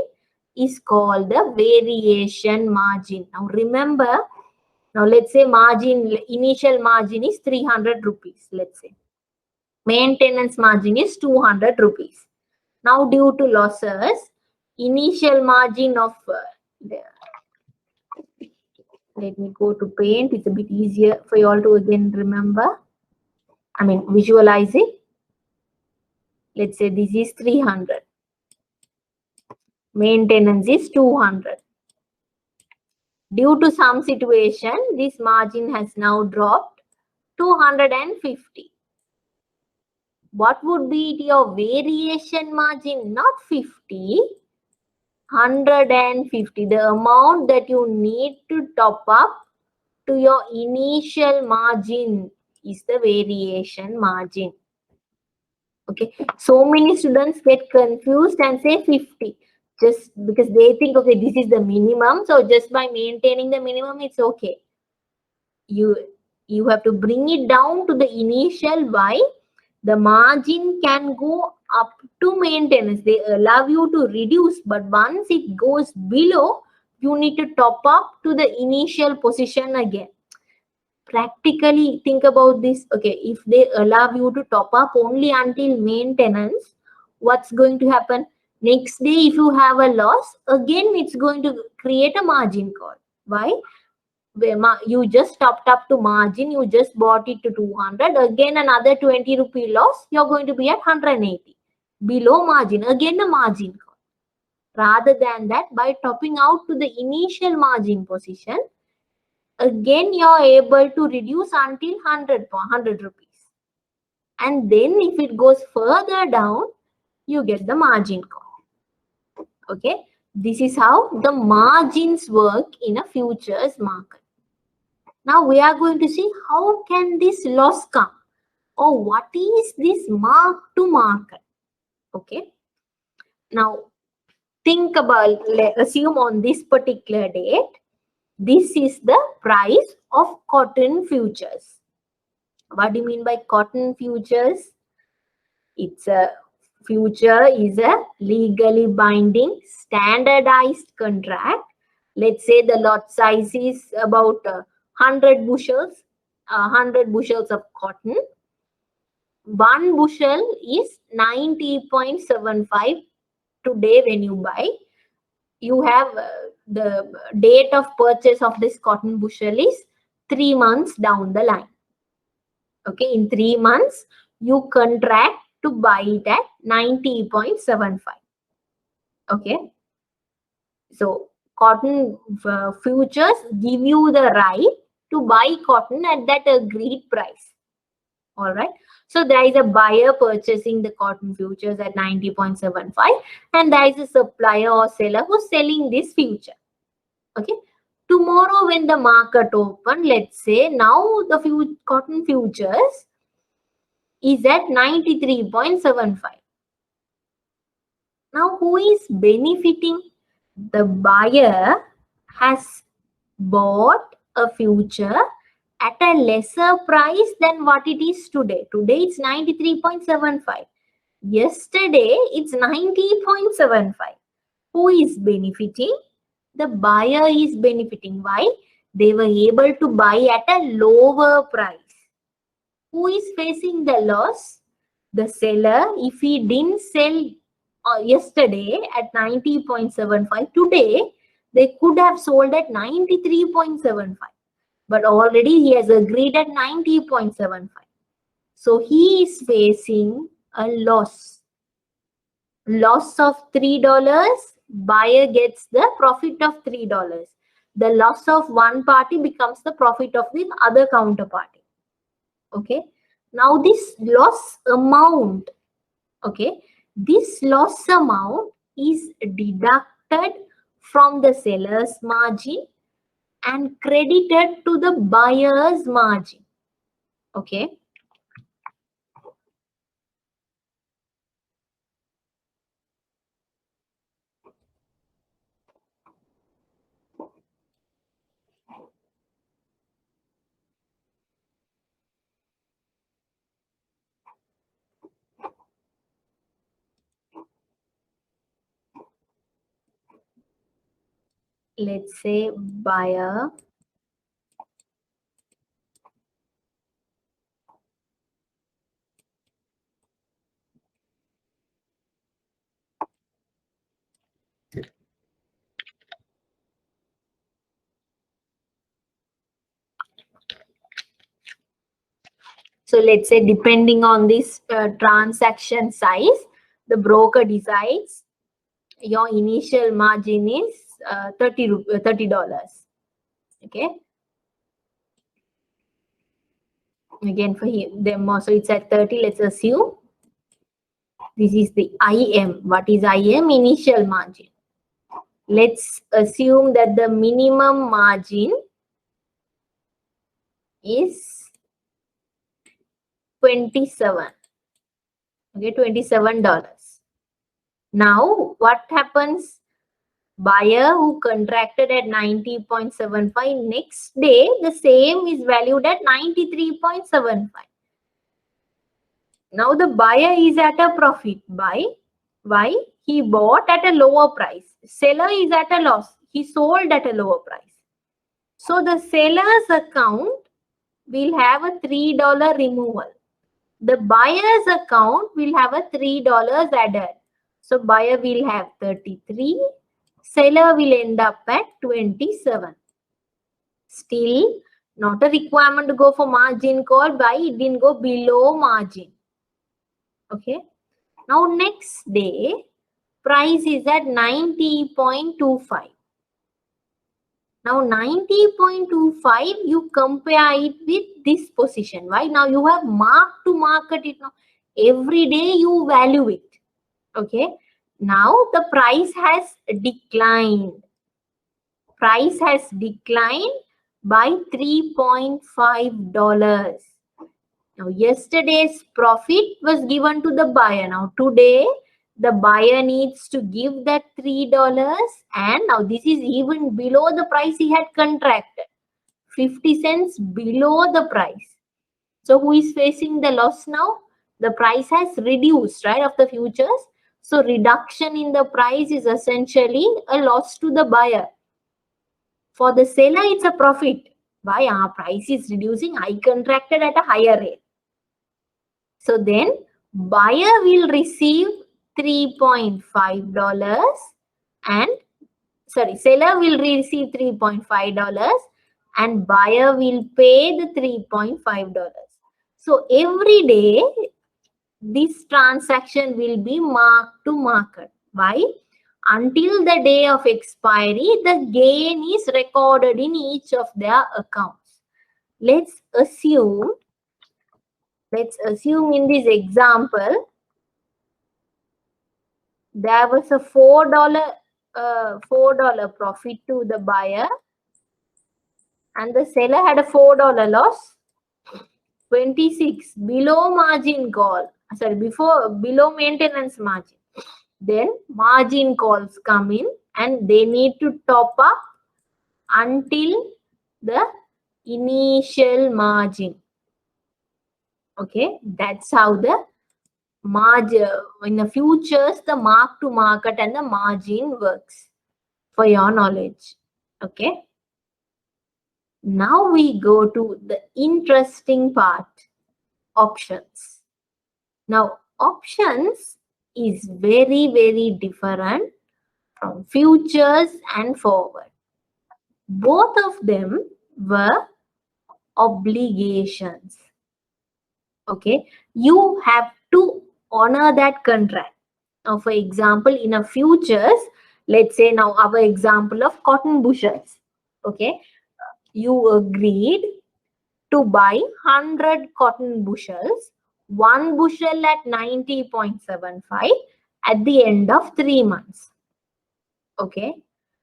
is called the variation margin. Now remember, now let's say initial margin is 300 rupees, let's say. Maintenance margin is 200 rupees. Now due to losses, initial margin of, let me go to paint, it's a bit easier for you all to again remember. Visualize it. Let's say this is 300. Maintenance is 200. Due to some situation, this margin has now dropped to 150. What would be your variation margin? Not 50, 150. The amount that you need to top up to your initial margin is the variation margin. Okay, so many students get confused and say 50 just because they think, okay, this is the minimum, so just by maintaining the minimum it's okay. You have to bring it down to the initial. Why? The margin can go up to maintenance. They allow you to reduce, but once it goes below, you need to top up to the initial position again. Practically think about this. Okay, if they allow you to top up only until maintenance, what's going to happen? Next day, if you have a loss, again it's going to create a margin call. Why? You just topped up to margin, you just bought it to 200, again another 20 rupee loss, you're going to be at 180 below margin, again a margin call. Rather than that, by topping out to the initial margin position, again you're able to reduce until 100 rupees, and then if it goes further down, you get the margin call. Okay, this is how the margins work in a futures market. Now we are going to see how can this loss come, or what is this mark to market. Okay, now think about, assume on this particular date, this is the price of cotton futures. What do you mean by cotton futures? It's a future is a legally binding standardized contract. Let's say the lot size is about 100 bushels, 100 bushels of cotton. One bushel is 90.75 today when you buy. You have the date of purchase of this cotton bushel is 3 months down the line. Okay, in 3 months, you contract to buy it at 90.75. Okay, so cotton futures give you the right to buy cotton at that agreed price. All right, so there is a buyer purchasing the cotton futures at 90.75, and there is a supplier or seller who's selling this future. Okay, tomorrow when the market open, let's say now the cotton futures is at 93.75. Now who is benefiting? The buyer has bought a future at a lesser price than what it is today. Today it's 93.75. Yesterday it's 90.75. Who is benefiting? The buyer is benefiting. Why? They were able to buy at a lower price. Who is facing the loss? The seller. If he didn't sell yesterday at 90.75, today they could have sold at 93.75. But already he has agreed at 90.75. So he is facing a loss. Loss of $3. Buyer gets the profit of $3. The loss of one party becomes the profit of the other counterparty. Okay, now this loss amount, okay, this loss amount is deducted from the seller's margin and credited to the buyer's margin. Okay, let's say buyer so let's say depending on this transaction size, the broker decides your initial margin is $30. Okay. Again, for them also it's at 30. Let's assume this is the IM. What is IM? Initial margin. Let's assume that the minimum margin is 27. Okay, $27. Now, what happens? Buyer who contracted at 90.75, next day the same is valued at 93.75. Now the buyer is at a profit. Why? He bought at a lower price. Seller is at a loss. He sold at a lower price. So the seller's account will have a $3 removal. The buyer's account will have a $3 added. So buyer will have 33. Seller will end up at 27. Still, not a requirement to go for margin call. Why? It didn't go below margin. Okay. Now next day, price is at 90.25. Now 90.25, you compare it with this position. Why? Now you have mark to market it now. Every day you value it. Okay. Now the price has declined. Price has declined by $3.5. Now yesterday's profit was given to the buyer. Now today the buyer needs to give that $3, and now this is even below the price he had contracted. 50 cents below the price. So who is facing the loss now? The price has reduced, right, of the futures. So reduction in the price is essentially a loss to the buyer. For the seller, it's a profit. Why? Our price is reducing. I contracted at a higher rate. So then buyer will receive $3.5 and seller will receive $3.5 and buyer will pay the $3.5. So every day this transaction will be marked to market. Why? Until the day of expiry, the gain is recorded in each of their accounts. Let's assume in this example, there was a $4 profit to the buyer and the seller had a $4 loss. 26 below margin call. Sorry, below maintenance margin. Then margin calls come in and they need to top up until the initial margin. Okay, that's how the margin in the futures, the mark to market and the margin works, for your knowledge. Okay. Now we go to the interesting part, options. Now options is very, very different from futures and forward. Both of them were obligations. Okay, you have to honor that contract. Now, for example, in a futures, let's say now our example of cotton bushels. Okay, you agreed to buy 100 cotton bushels, one bushel at 90.75 at the end of 3 months. Okay,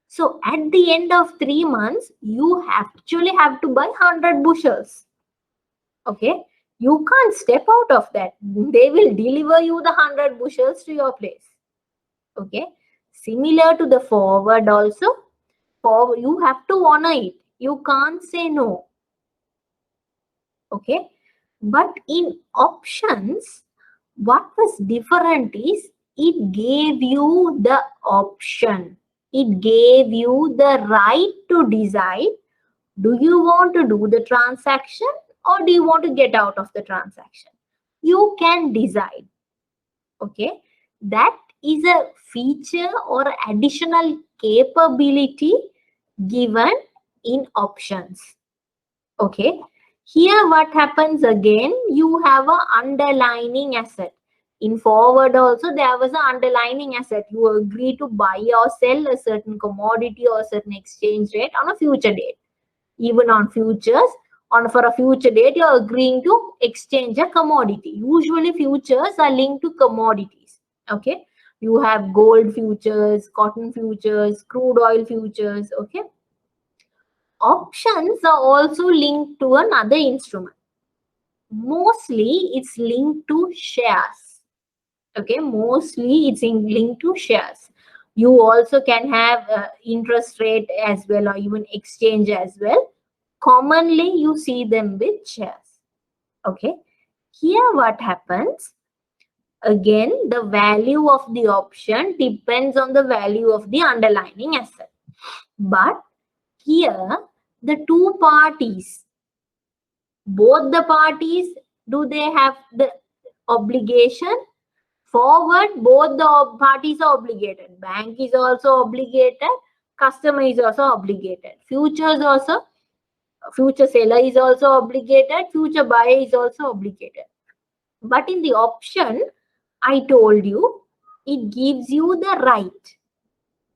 so at the end of 3 months, you actually have to buy 100 bushels. Okay, you can't step out of that. They will deliver you the 100 bushels to your place. Okay, similar to the forward also, you have to honor it. You can't say no. Okay, but in options, what was different is it gave you the option. It gave you the right to decide, do you want to do the transaction or do you want to get out of the transaction? You can decide. Okay, that is a feature or additional capability given in options. Okay, here what happens again, you have an underlying asset. In forward also there was an underlying asset. You agree to buy or sell a certain commodity or a certain exchange rate on a future date. Even on futures, for a future date, you're agreeing to exchange a commodity. Usually futures are linked to commodities. Okay, you have gold futures, cotton futures, crude oil futures. Okay, options are also linked to another instrument. Mostly it's linked to shares. Okay, mostly it's linked to shares. You also can have interest rate as well, or even exchange as well. Commonly you see them with shares. Okay, here what happens, again the value of the option depends on the value of the underlying asset. But here the two parties, both the parties, do they have the obligation? Forward, both the parties are obligated. Bank is also obligated, customer is also obligated. Futures also, future seller is also obligated, future buyer is also obligated. But in the option, I told you, it gives you the right.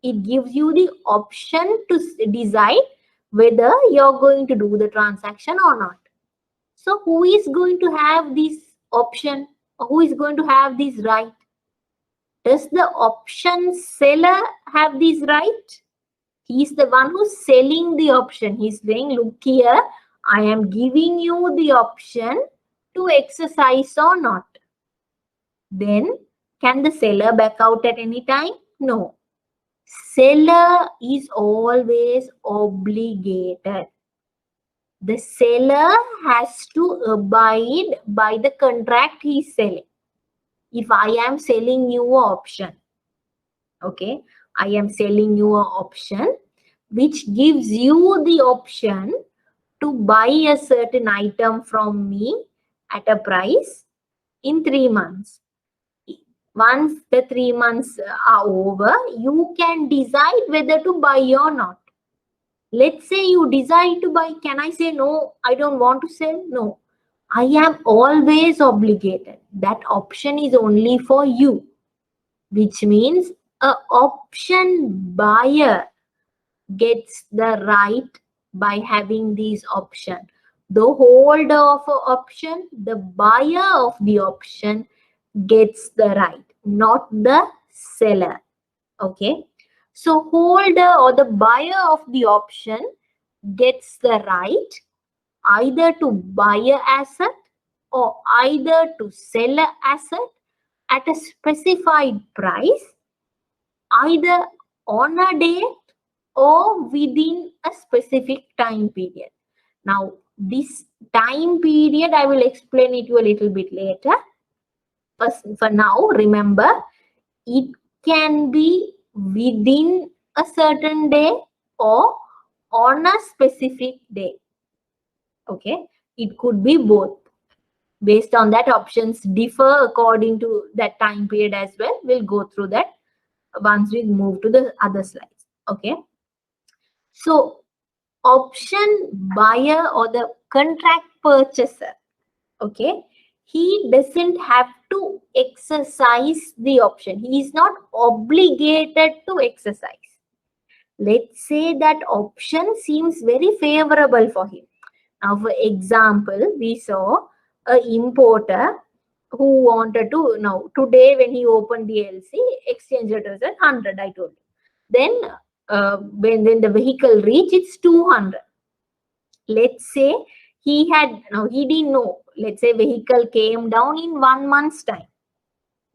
It gives you the option to decide whether you're going to do the transaction or not. So who is going to have this option? Who is going to have this right? Does the option seller have this right? He's the one who's selling the option. He's saying, look here, I am giving you the option to exercise or not. Then, can the seller back out at any time? No. Seller is always obligated. The seller has to abide by the contract he's selling. If I am selling you an option, okay, I am selling you an option which gives you the option to buy a certain item from me at a price in 3 months. Once the 3 months are over, you can decide whether to buy or not. Let's say you decide to buy. Can I say no, I don't want to sell? No. I am always obligated. That option is only for you, which means an option buyer gets the right by having these option. The holder of an option, the buyer of the option gets the right, not the seller. Okay, so holder or the buyer of the option gets the right either to buy an asset or either to sell an asset at a specified price, either on a date or within a specific time period. Now, this time period, I will explain it to you a little bit later. But for now, remember, it can be within a certain day or on a specific day. Okay, it could be both. Based on that, options differ according to that time period as well. We'll go through that once we move to the other slides. Okay, so option buyer or the contract purchaser, okay, he doesn't have to exercise the option. He is not obligated to exercise. Let's say that option seems very favorable for him. Now, for example, we saw an importer who wanted to, now today when he opened the LC, exchange rate was at 100, I told you. Then when the vehicle reached, it's 200. Let's say he didn't know. Let's say vehicle came down in 1 month's time.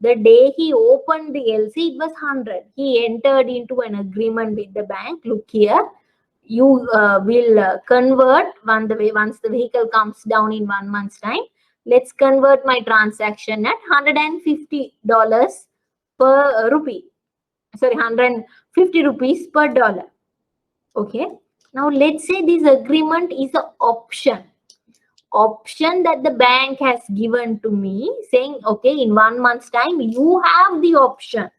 The day he opened the LC, it was 100. He entered into an agreement with the bank. Look here, you will convert once the vehicle comes down in 1 month's time. Let's convert my transaction at $150 per rupee. Sorry, 150 rupees per dollar. Okay. Now let's say this agreement is an option that the bank has given to me, saying, okay, in 1 month's time, you have the option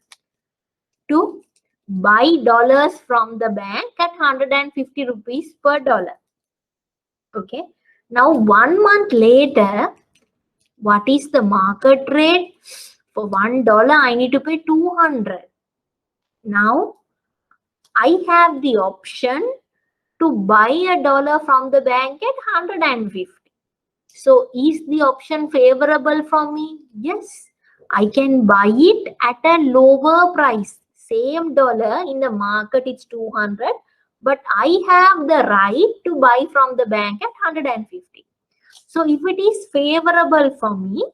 to buy dollars from the bank at 150 rupees per dollar. Okay. Now, 1 month later, what is the market rate? For $1, I need to pay 200. Now, I have the option to buy $1 from the bank at 150. So is the option favorable for me? Yes, I can buy it at a lower price. Same dollar in the market, it's 200, but I have the right to buy from the bank at 150. So if it is favorable for me,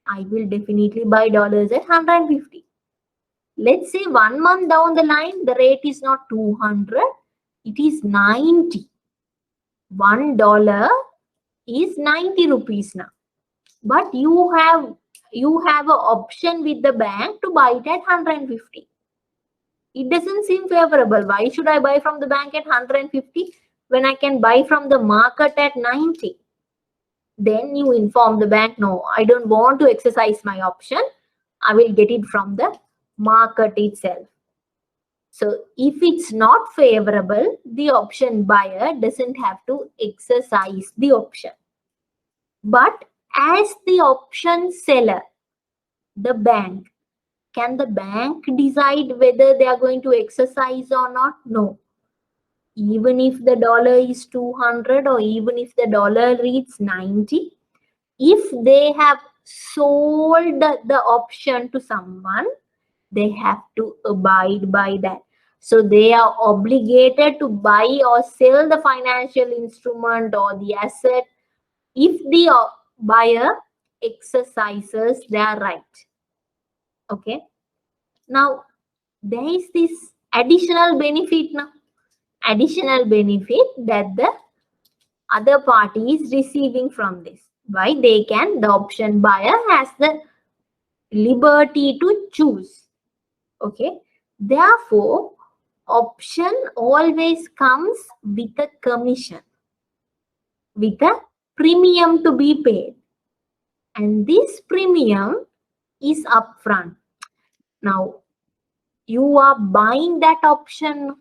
I will definitely buy dollars at 150. Let's say 1 month down the line, the rate is not 200, it is 90. $1 is 90 rupees now. But you have an option with the bank to buy it at 150. It doesn't seem favorable. Why should I buy from the bank at 150 when I can buy from the market at 90? Then you inform the bank, no, I don't want to exercise my option. I will get it from the market itself. So if it's not favorable, the option buyer doesn't have to exercise the option. But as the option seller, the bank, can the bank decide whether they are going to exercise or not? No. Even if the dollar is 200 or even if the dollar reads 90, if they have sold the option to someone, they have to abide by that. So they are obligated to buy or sell the financial instrument or the asset if the buyer exercises their right. Okay. Now, there is this additional benefit now. Additional benefit that the other party is receiving from this. Why? The option buyer has the liberty to choose. Okay. Therefore, option always comes with a commission, with a premium to be paid. And this premium is upfront. Now, you are buying that option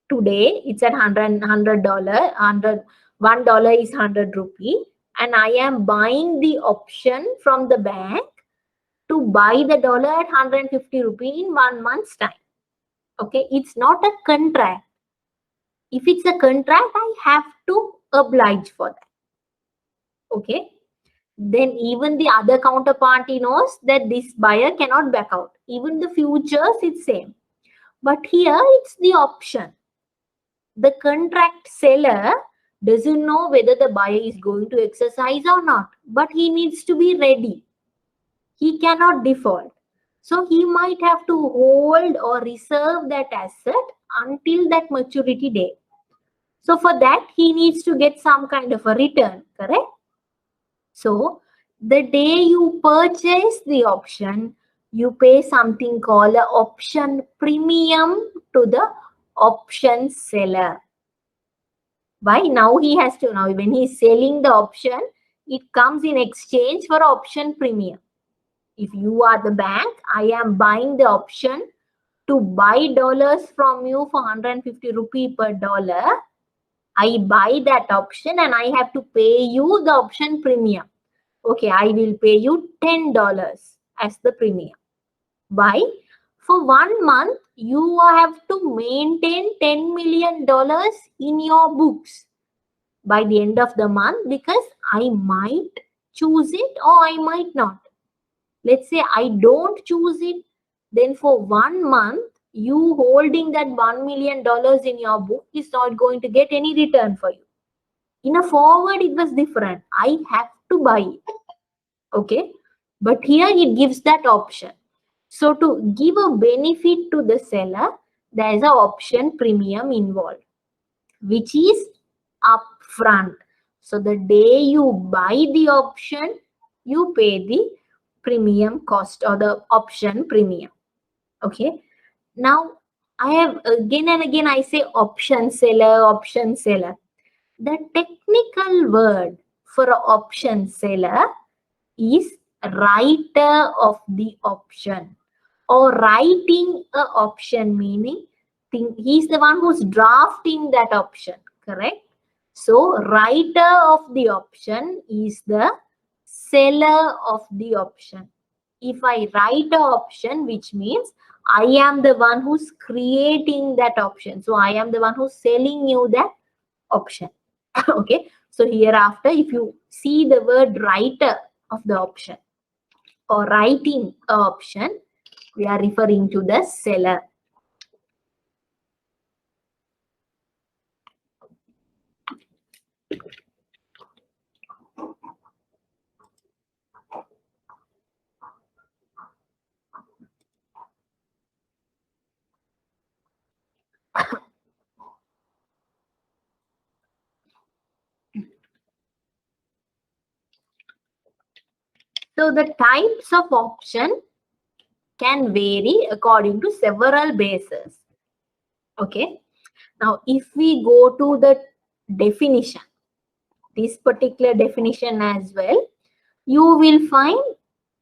today, it's at $100, $1 is 100 rupee, and I am buying the option from the bank to buy the dollar at 150 rupee in 1 month's time. Okay, it's not a contract. If it's a contract, I have to oblige for that. Okay, then even the other counterparty knows that this buyer cannot back out. Even the futures, it's same. But here, it's the option. The contract seller doesn't know whether the buyer is going to exercise or not, but he needs to be ready. He cannot default. So he might have to hold or reserve that asset until that maturity date. So for that, he needs to get some kind of a return, correct? So the day you purchase the option, you pay something called an option premium to the option seller. Why? Now he has to, now when he's selling the option, it comes in exchange for option premium. If you are the bank, I am buying the option to buy dollars from you for 150 rupee per dollar. I buy that option and I have to pay you the option premium. Okay, I will pay you $10 as the premium. Why? For 1 month, you have to maintain $10 million in your books by the end of the month, because I might choose it or I might not. Let's say I don't choose it, then for 1 month, you holding that $1 million in your book is not going to get any return for you. In a forward, it was different. I have to buy it. Okay. But here it gives that option. So to give a benefit to the seller, there is an option premium involved, which is upfront. So the day you buy the option, you pay the premium cost or the option premium. Okay. Now I have again and again I say option seller, option seller. The technical word for an option seller is writer of the option, or writing a option, meaning he's the one who's drafting that option, correct? So writer of the option is the seller of the option. If I write an option, which means I am the one who's creating that option. So I am the one who's selling you that option. Okay. So hereafter, if you see the word writer of the option or writing a option, we are referring to the seller. So the types of option can vary according to several bases. Okay. Now, if we go to the definition, this particular definition as well, you will find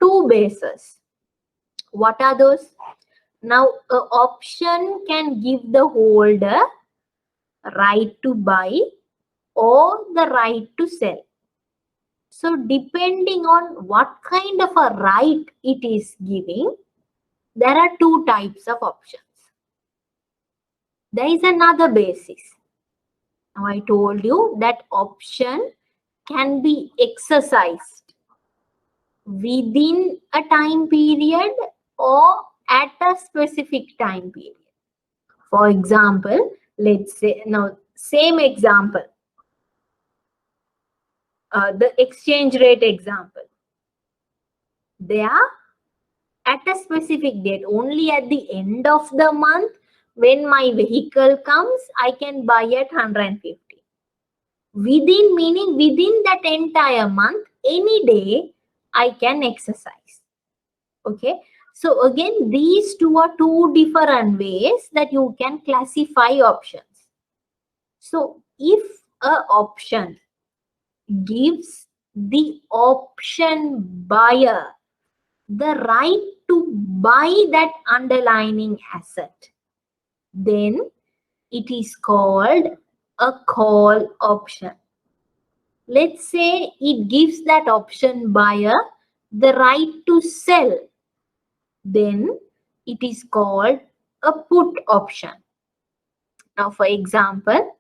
two bases. What are those? Now, an option can give the holder right to buy or the right to sell. So, depending on what kind of a right it is giving, there are two types of options. There is another basis. Now, I told you that option can be exercised within a time period or at a specific time period. For example, let's say, now, same example, the exchange rate example. They are at a specific date, only at the end of the month when my vehicle comes, I can buy at 150. Within, meaning within that entire month, any day, I can exercise. Okay. So again, these two are two different ways that you can classify options. So if an option gives the option buyer the right to buy that underlying asset, then it is called a call option. Let's say it gives that option buyer the right to sell, then it is called a put option. Now, for example,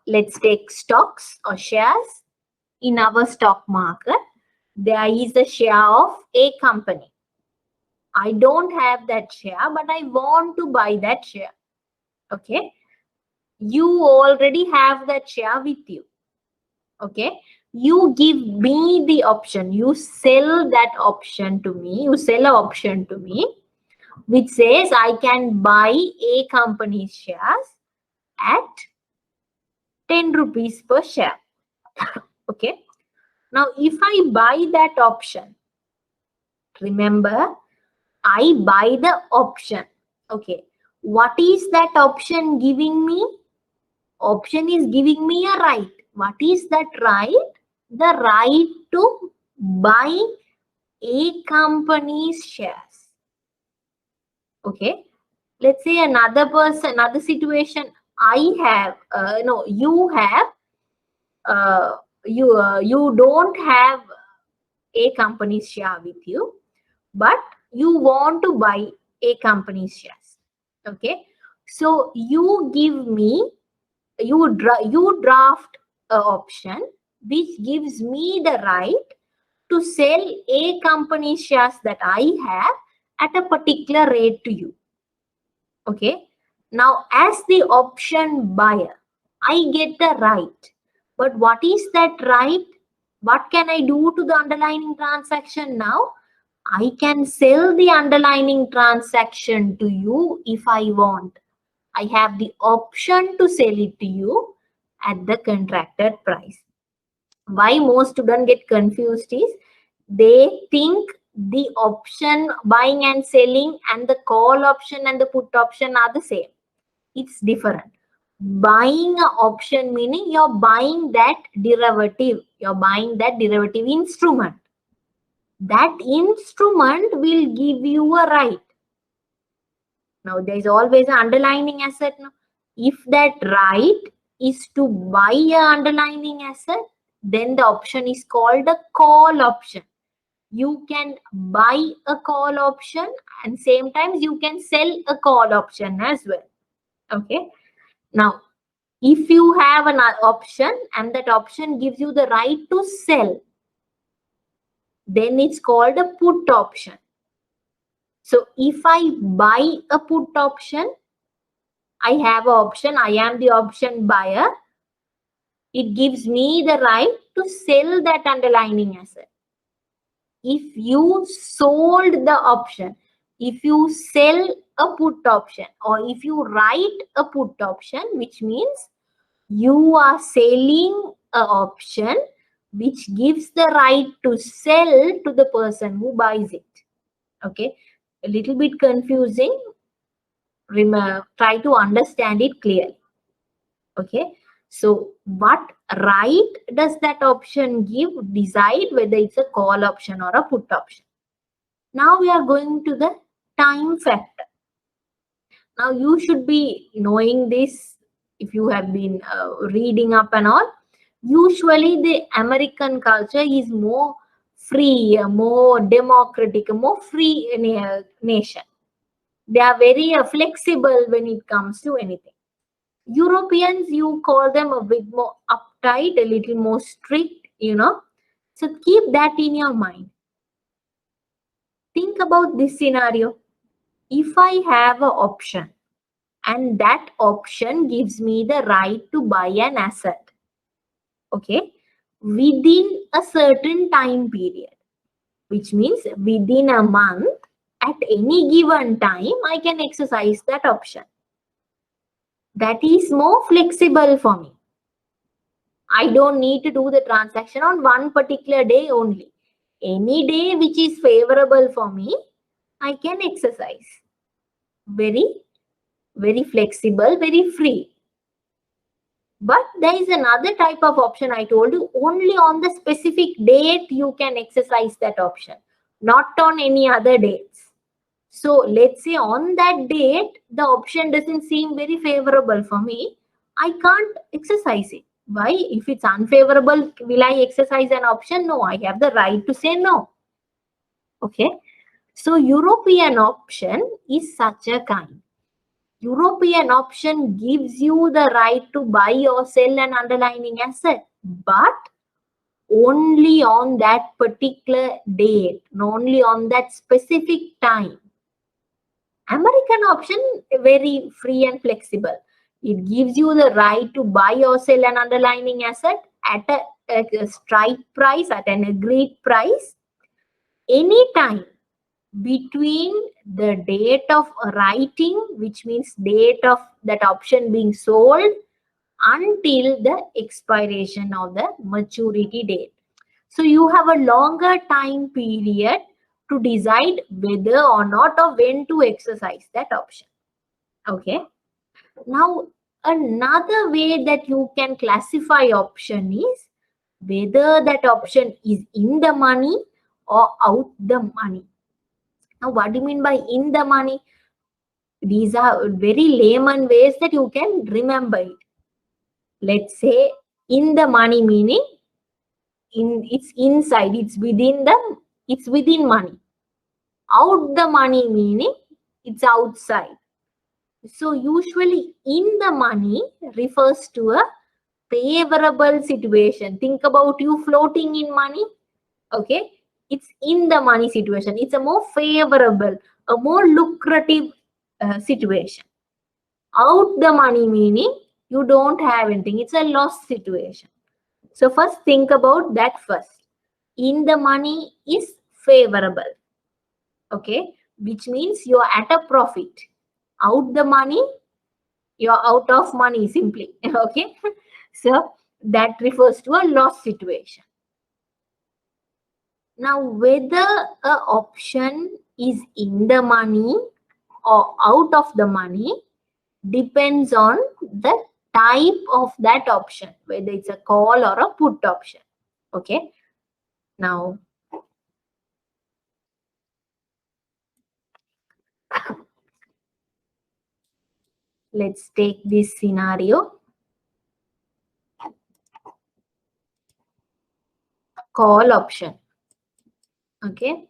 let's take stocks or shares. In our stock market, there is a share of a company. I don't have that share, but I want to buy that share. Okay. You already have that share with you. Okay. You give me the option. You sell that option to me. You sell an option to me, which says I can buy a company's shares at 10 rupees per share. Okay. Now, if I buy that option, remember, I buy the option. Okay. What is that option giving me? Option is giving me a right. What is that right? The right to buy a company's shares. Okay. Let's say another person, another situation. I have, you have, you don't have a company's share with you, but you want to buy a company's shares. Okay. So you give me, you draft an option which gives me the right to sell a company's shares that I have at a particular rate to you. Okay. Now, as the option buyer, I get the right. But what is that right? What can I do to the underlying transaction now? I can sell the underlying transaction to you if I want. I have the option to sell it to you at the contracted price. Why most students get confused is they think the option buying and selling and the call option and the put option are the same. It's different. Buying an option meaning you're buying that derivative. You're buying that derivative instrument. That instrument will give you a right. Now, there is always an underlying asset. Now, if that right is to buy an underlying asset, then the option is called a call option. You can buy a call option and same times you can sell a call option as well. Okay. Now, if you have an option and that option gives you the right to sell, then it's called a put option. So if I buy a put option, I have an option, I am the option buyer. It gives me the right to sell that underlying asset. If you sold the option, if you sell a put option, or if you write a put option, which means you are selling an option which gives the right to sell to the person who buys it. Okay, a little bit confusing. Try to understand it clearly. Okay, so what right does that option give? Decide whether it's a call option or a put option. Now we are going to the time factor. Now you should be knowing this if you have been reading up and all. Usually the American culture is more free, more democratic, more free nation. They are very flexible when it comes to anything. Europeans, you call them a bit more uptight, a little more strict, So keep that in your mind. Think about this scenario. If I have an option and that option gives me the right to buy an asset, okay, within a certain time period, which means within a month, at any given time, I can exercise that option. That is more flexible for me. I don't need to do the transaction on one particular day only. Any day which is favorable for me, I can exercise. Very, very flexible, very free. But there is another type of option I told you, only on the specific date you can exercise that option, not on any other dates. So let's say on that date, the option doesn't seem very favorable for me. I can't exercise it. Why? If it's unfavorable, will I exercise an option? No, I have the right to say no. Okay. So European option is such a kind. European option gives you the right to buy or sell an underlying asset, but only on that particular date, only on that specific time. American option, very free and flexible. It gives you the right to buy or sell an underlying asset at a strike price, at an agreed price, anytime between the date of writing, which means date of that option being sold, until the expiration of the maturity date. So you have a longer time period to decide whether or not or when to exercise that option. Okay. Now, another way that you can classify option is whether that option is in the money or out the money. Now, what do you mean by in the money? These are very layman ways that you can remember it. Let's say in the money meaning it's inside, it's within money. Out the money meaning it's outside. So usually in the money refers to a favorable situation. Think about you floating in money. Okay, it's in the money situation. It's a more favorable, a more lucrative situation. Out the money meaning you don't have anything. It's a loss situation. So first think about that first. In the money is favorable. Okay, which means you're at a profit. Out the money, you're out of money simply. Okay, so that refers to a loss situation. Now, whether an option is in the money or out of the money depends on the type of that option, whether it's a call or a put option. Okay. Now, let's take this scenario. Call option. Okay.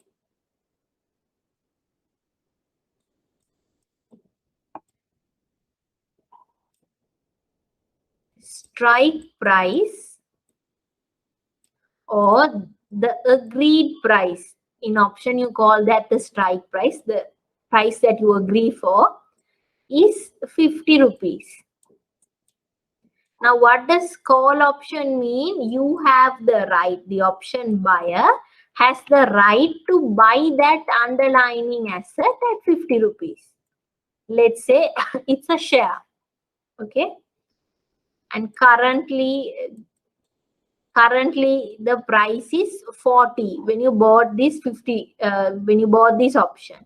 Strike price or the agreed price. In option, you call that the strike price. The price that you agree for is 50 rupees. Now, what does call option mean? You have the right, the option buyer has the right to buy that underlying asset at 50 rupees. Let's say it's a share. Okay. And currently the price is 40 when you bought this 50, when you bought this option,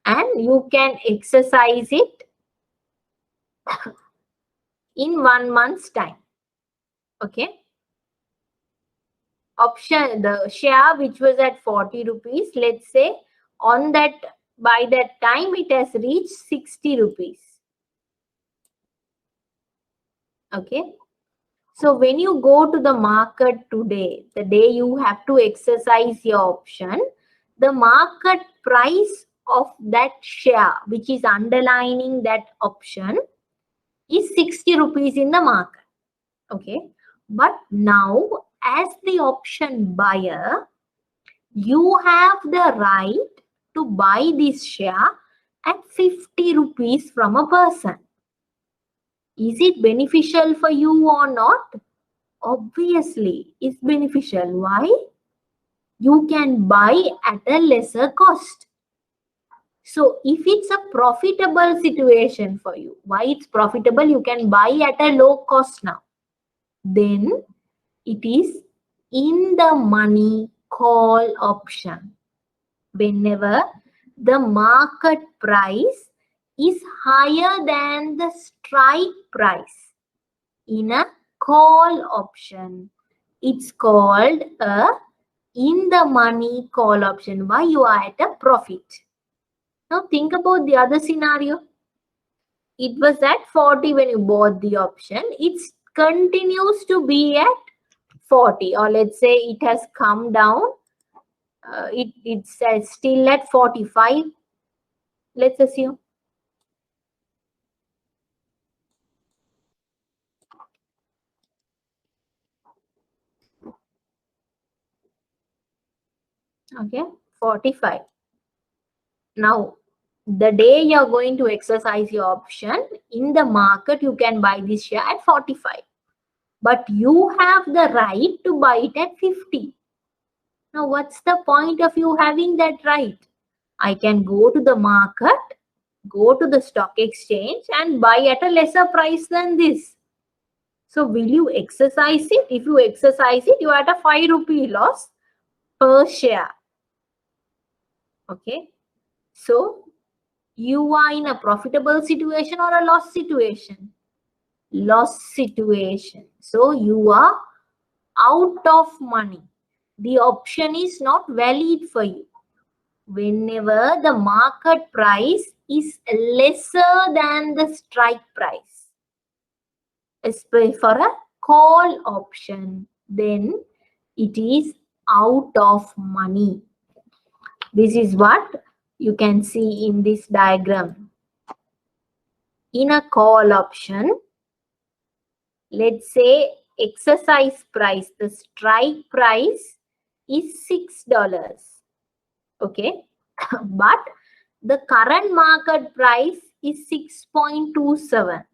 and you can exercise it in 1 month's time. Okay. Option, the share which was at 40 rupees, let's say on that, by that time it has reached 60 rupees. Okay. So when you go to the market today, the day you have to exercise your option, the market price of that share which is underlining that option is 60 rupees in the market. Okay. But now, as the option buyer, you have the right to buy this share at 50 rupees from a person. Is it beneficial for you or not? Obviously, it's beneficial. Why? You can buy at a lesser cost. So if it's a profitable situation for you, why it's profitable? You can buy at a low cost now. Then it is in the money call option. Whenever the market price is higher than the strike price in a call option, it's called a in the money call option. Why? You are at a profit. Now think about the other scenario. It was at 40 when you bought the option. It continues to be at 40, or let's say it has come down. It's still at 45. Let's assume. Okay, 45. Now, the day you're going to exercise your option in the market, you can buy this share at 45. But you have the right to buy it at 50. Now, what's the point of you having that right? I can go to the market, go to the stock exchange and buy at a lesser price than this. So, will you exercise it? If you exercise it, you are at a 5 rupee loss per share. Okay. So, you are in a profitable situation or a loss situation? Loss situation. So, you are out of money. The option is not valid for you. Whenever the market price is lesser than the strike price, especially for a call option, then it is out of money. This is what you can see in this diagram. In a call option, let's say exercise price, the strike price is $6. Okay. But the current market price is 6.27.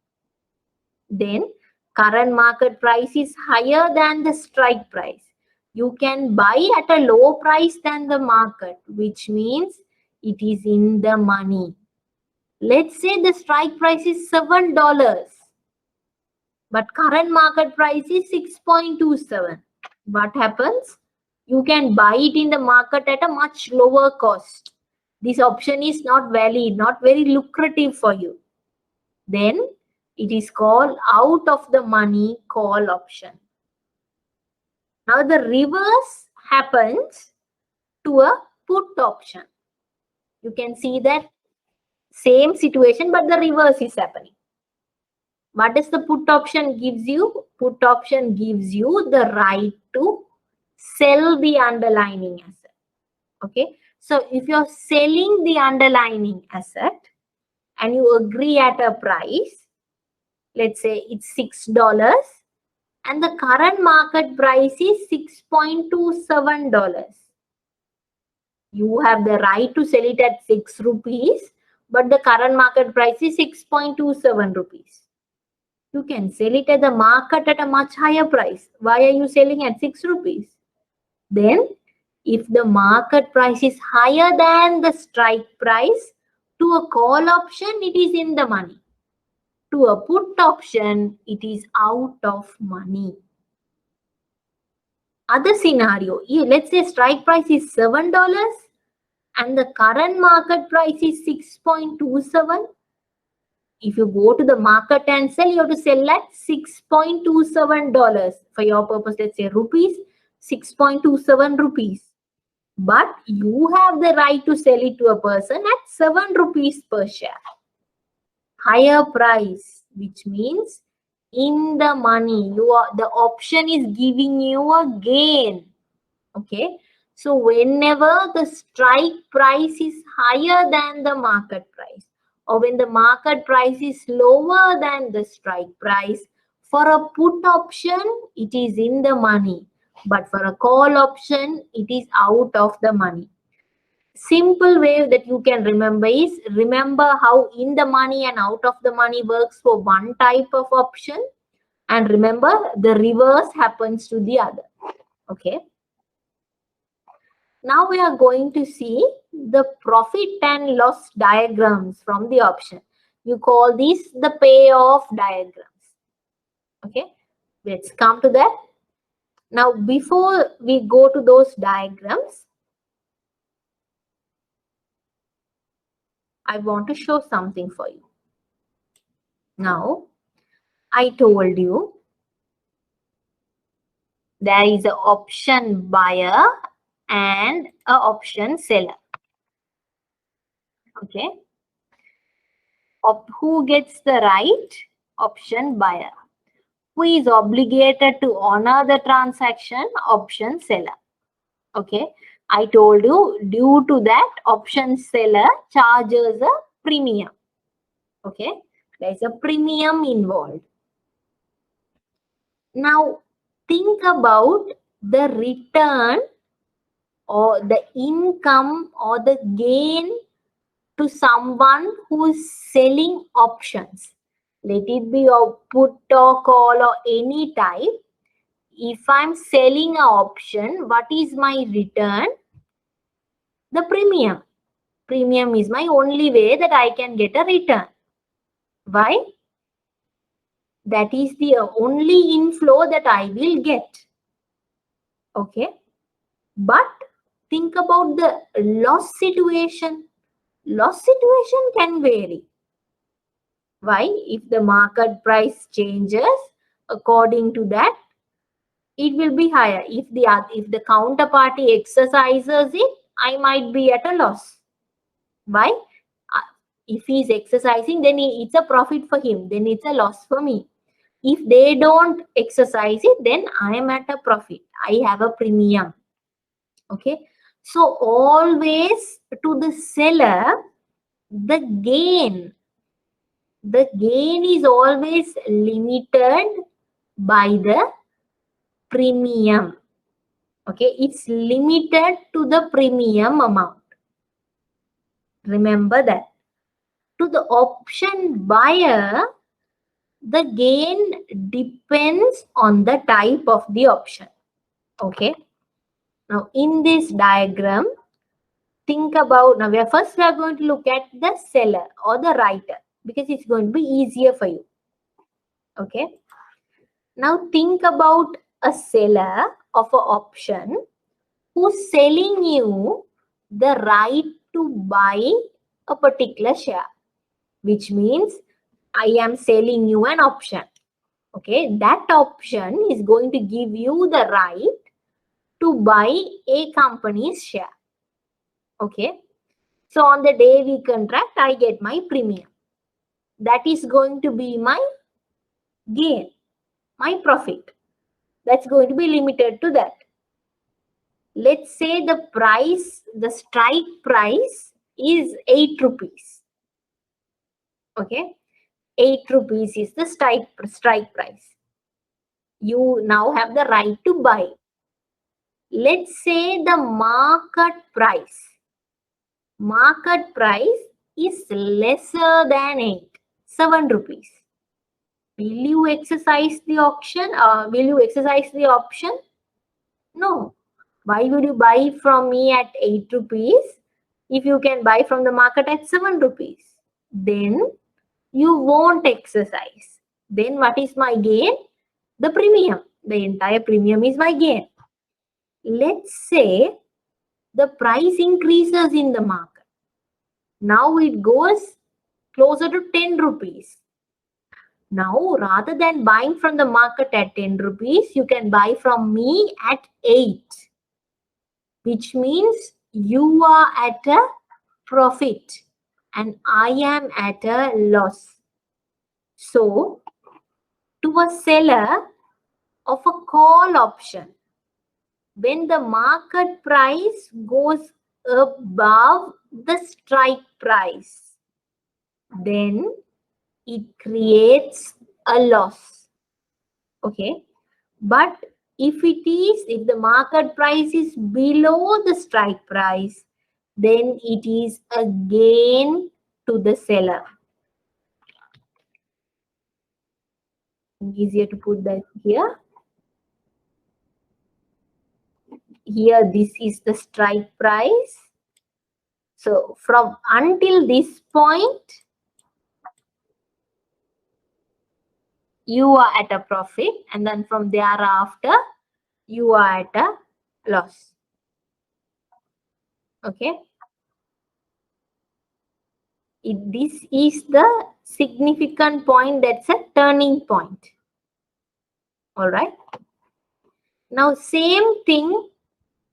Then current market price is higher than the strike price. You can buy at a lower price than the market, which means it is in the money. Let's say the strike price is $7, but current market price is 6.27. What happens? You can buy it in the market at a much lower cost. This option is not valid, not very lucrative for you. Then it is called out of the money call option. Now the reverse happens to a put option. You can see that same situation, but the reverse is happening. What does the put option gives you? Put option gives you the right to sell the underlying asset. Okay, so if you're selling the underlying asset and you agree at a price, let's say it's $6, and the current market price is $6.27. You have the right to sell it at 6 rupees, but the current market price is 6.27 rupees. You can sell it at the market at a much higher price. Why are you selling at 6 rupees? Then, if the market price is higher than the strike price, to a call option, it is in the money. To a put option, it is out of money. Other scenario, let's say strike price is $7 and the current market price is 6.27. If you go to the market and sell, you have to sell at $6.27. For your purpose, let's say rupees, 6.27 rupees. But you have the right to sell it to a person at 7 rupees per share. Higher price, which means in the money, the option is giving you a gain. Okay, so whenever the strike price is higher than the market price, or when the market price is lower than the strike price, for a put option, it is in the money. But for a call option, it is out of the money. Simple way that you can remember is, remember how in the money and out of the money works for one type of option, and remember the reverse happens to the other. Okay. Now we are going to see the profit and loss diagrams from the option. You call these the payoff diagrams. Okay, let's come to that. Now, before we go to those diagrams, I want to show something for you. Now, I told you there is an option buyer and an option seller. Okay. Who gets the right? Option buyer. Who is obligated to honor the transaction? Option seller. Okay. I told you, due to that, option seller charges a premium. Okay. There's a premium involved. Now, think about the return or the income or the gain to someone who is selling options. Let it be a put or call or any type. If I'm selling an option, what is my return? The premium. Premium is my only way that I can get a return. Why? That is the only inflow that I will get. Okay. But think about the loss situation. Loss situation can vary. Why? If the market price changes, according to that, it will be higher. If the counterparty exercises it, I might be at a loss. Why? If he's exercising, then it's a profit for him. Then it's a loss for me. If they don't exercise it, then I am at a profit. I have a premium. Okay. So always to the seller, the gain is always limited by the premium. Okay, it's limited to the premium amount. Remember that. To the option buyer, the gain depends on the type of the option. Okay. Now, in this diagram, think about, now we are going to look at the seller or the writer because it's going to be easier for you. Okay. Now, think about a seller of an option who's selling you the right to buy a particular share, which means I am selling you an option. Okay, that option is going to give you the right to buy a company's share. Okay, so on the day we contract, I get my premium. That is going to be my gain, my profit. That's going to be limited to that. Let's say the price, the strike price is 8 rupees. Okay, 8 rupees is the strike price. You now have the right to buy. Let's say the market price is lesser than 8, 7 rupees. Will you exercise the auction? Will you exercise the option? No. Why would you buy from me at 8 rupees if you can buy from the market at 7 rupees? Then you won't exercise. Then what is my gain? The premium. The entire premium is my gain. Let's say the price increases in the market. Now it goes closer to 10 rupees. Now, rather than buying from the market at 10 rupees, you can buy from me at 8. Which means you are at a profit and I am at a loss. So, to a seller of a call option, when the market price goes above the strike price, then it creates a loss. Okay, but if the market price is below the strike price, then it is a gain to the seller. Easier to put that here. Here, this is the strike price. So from until this point, you are at a profit, and then from thereafter, you are at a loss. Okay. This is the significant point, that's a turning point. All right. Now, same thing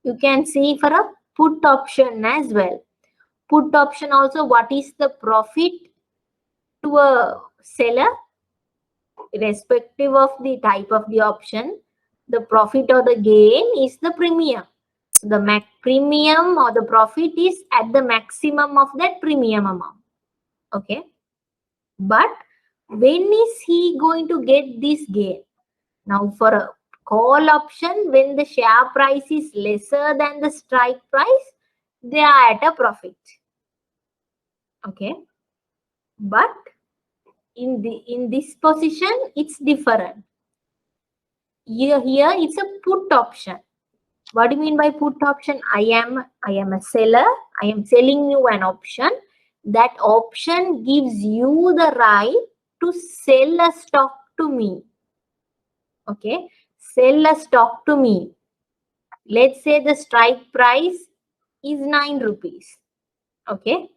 you can see for a put option as well. Put option also, what is the profit to a seller? Irrespective of the type of the option, the profit or the gain is the premium. The premium or the profit is at the maximum of that premium amount. Okay. But when is he going to get this gain? Now, for a call option, when the share price is lesser than the strike price, they are at a profit. Okay. But in this position, it's different. Here it's a put option. What do you mean by put option? I am a seller. I am selling you an option. That option gives you the right to sell a stock to me. Okay, sell a stock to me. Let's say the strike price is 9 rupees. Okay,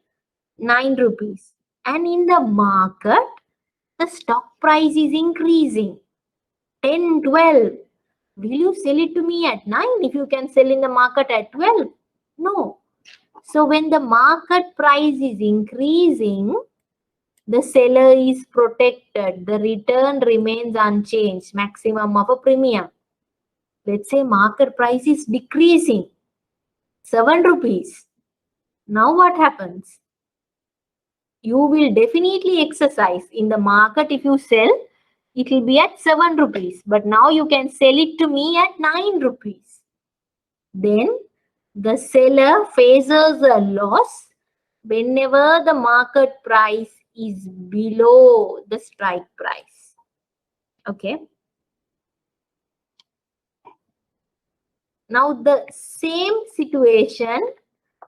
9 rupees. And in the market, the stock price is increasing. 10, 12. Will you sell it to me at 9 if you can sell in the market at 12? No. So when the market price is increasing, the seller is protected. The return remains unchanged, maximum of a premium. Let's say market price is decreasing, 7 rupees. Now what happens? You will definitely exercise. In the market, if you sell, it will be at 7 rupees. But now you can sell it to me at 9 rupees. Then the seller faces a loss whenever the market price is below the strike price. Okay. Now the same situation,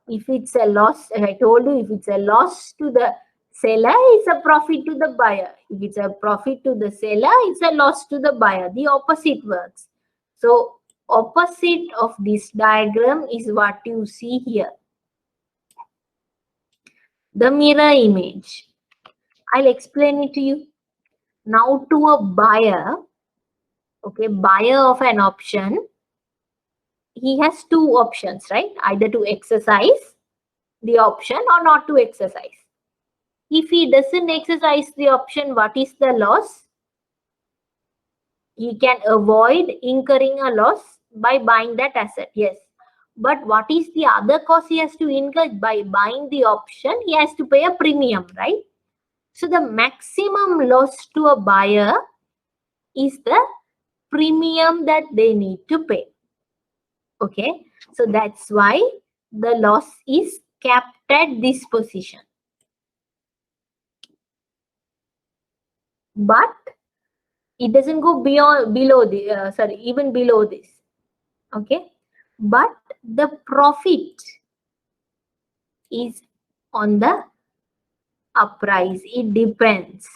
if it's a loss, as I told you, if it's a loss to the seller, it's a profit to the buyer. If it's a profit to the seller, it's a loss to the buyer. The opposite works. So opposite of this diagram is what you see here. The mirror image. I'll explain it to you. Now to a buyer, okay, buyer of an option, he has two options, right? Either to exercise the option or not to exercise. If he doesn't exercise the option, what is the loss? He can avoid incurring a loss by buying that asset. Yes. But what is the other cost he has to incur by buying the option? He has to pay a premium, right? So the maximum loss to a buyer is the premium that they need to pay. Okay, so that's why the loss is capped at this position. But it doesn't go beyond even below this. Okay, but the profit is on the uprise. It depends.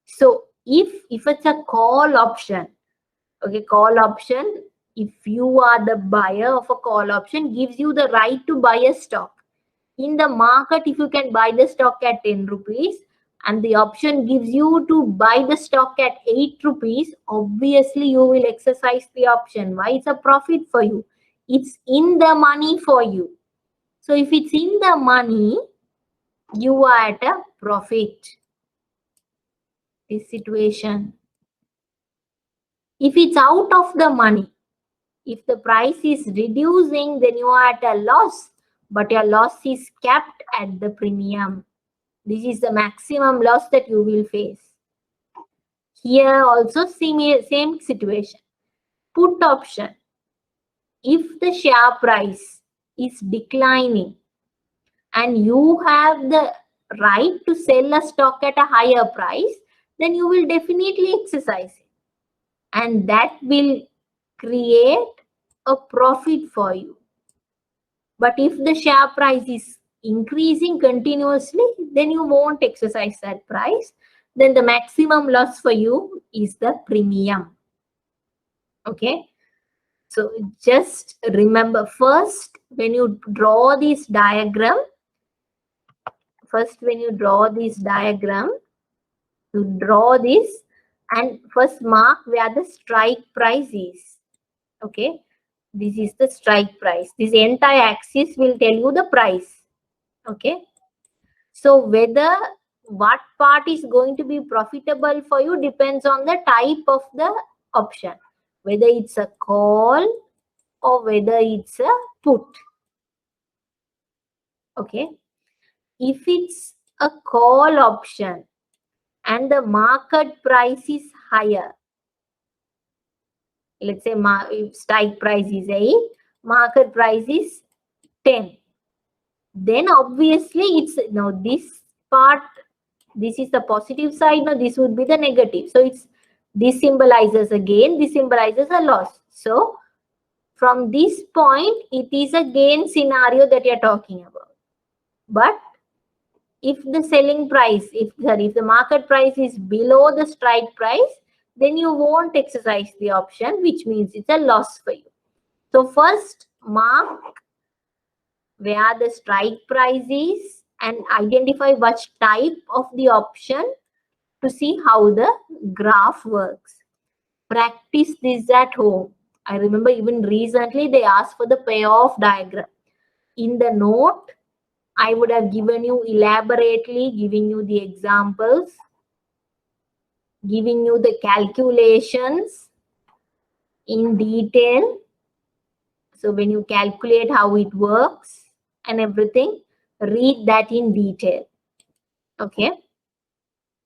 So if it's a call option, okay, call option, if you are the buyer of a call option, gives you the right to buy a stock in the market. If you can buy the stock at 10 rupees and the option gives you to buy the stock at 8 rupees, obviously you will exercise the option. Why? It's a profit for you. It's in the money for you. So if it's in the money, you are at a profit. This situation. If it's out of the money, if the price is reducing, then you are at a loss, but your loss is capped at the premium. This is the maximum loss that you will face. Here also same situation. Put option. If the share price is declining and you have the right to sell a stock at a higher price, then you will definitely exercise it. And that will create a profit for you. But if the share price is increasing continuously, then you won't exercise that price. Then the maximum loss for you is the premium. Okay. So just remember, first when you draw this diagram, you draw this and first mark where the strike price is. Okay. This is the strike price. This entire axis will tell you the price. Okay. So whether what part is going to be profitable for you depends on the type of the option, whether it's a call or whether it's a put. Okay. If it's a call option and the market price is higher, let's say if strike price is 8, market price is 10, then obviously it's now this part, this is the positive side, now this would be the negative. So this symbolizes a gain, this symbolizes a loss. So from this point, it is a gain scenario that you're talking about. But if the selling price, if the market price is below the strike price, then you won't exercise the option, which means it's a loss for you. So first mark where the strike price is and identify which type of the option to see how the graph works. Practice this at home. I remember even recently they asked for the payoff diagram. In the note, I would have given you elaborately, giving you the examples, giving you the calculations in detail. So when you calculate how it works and everything, read that in detail. Okay.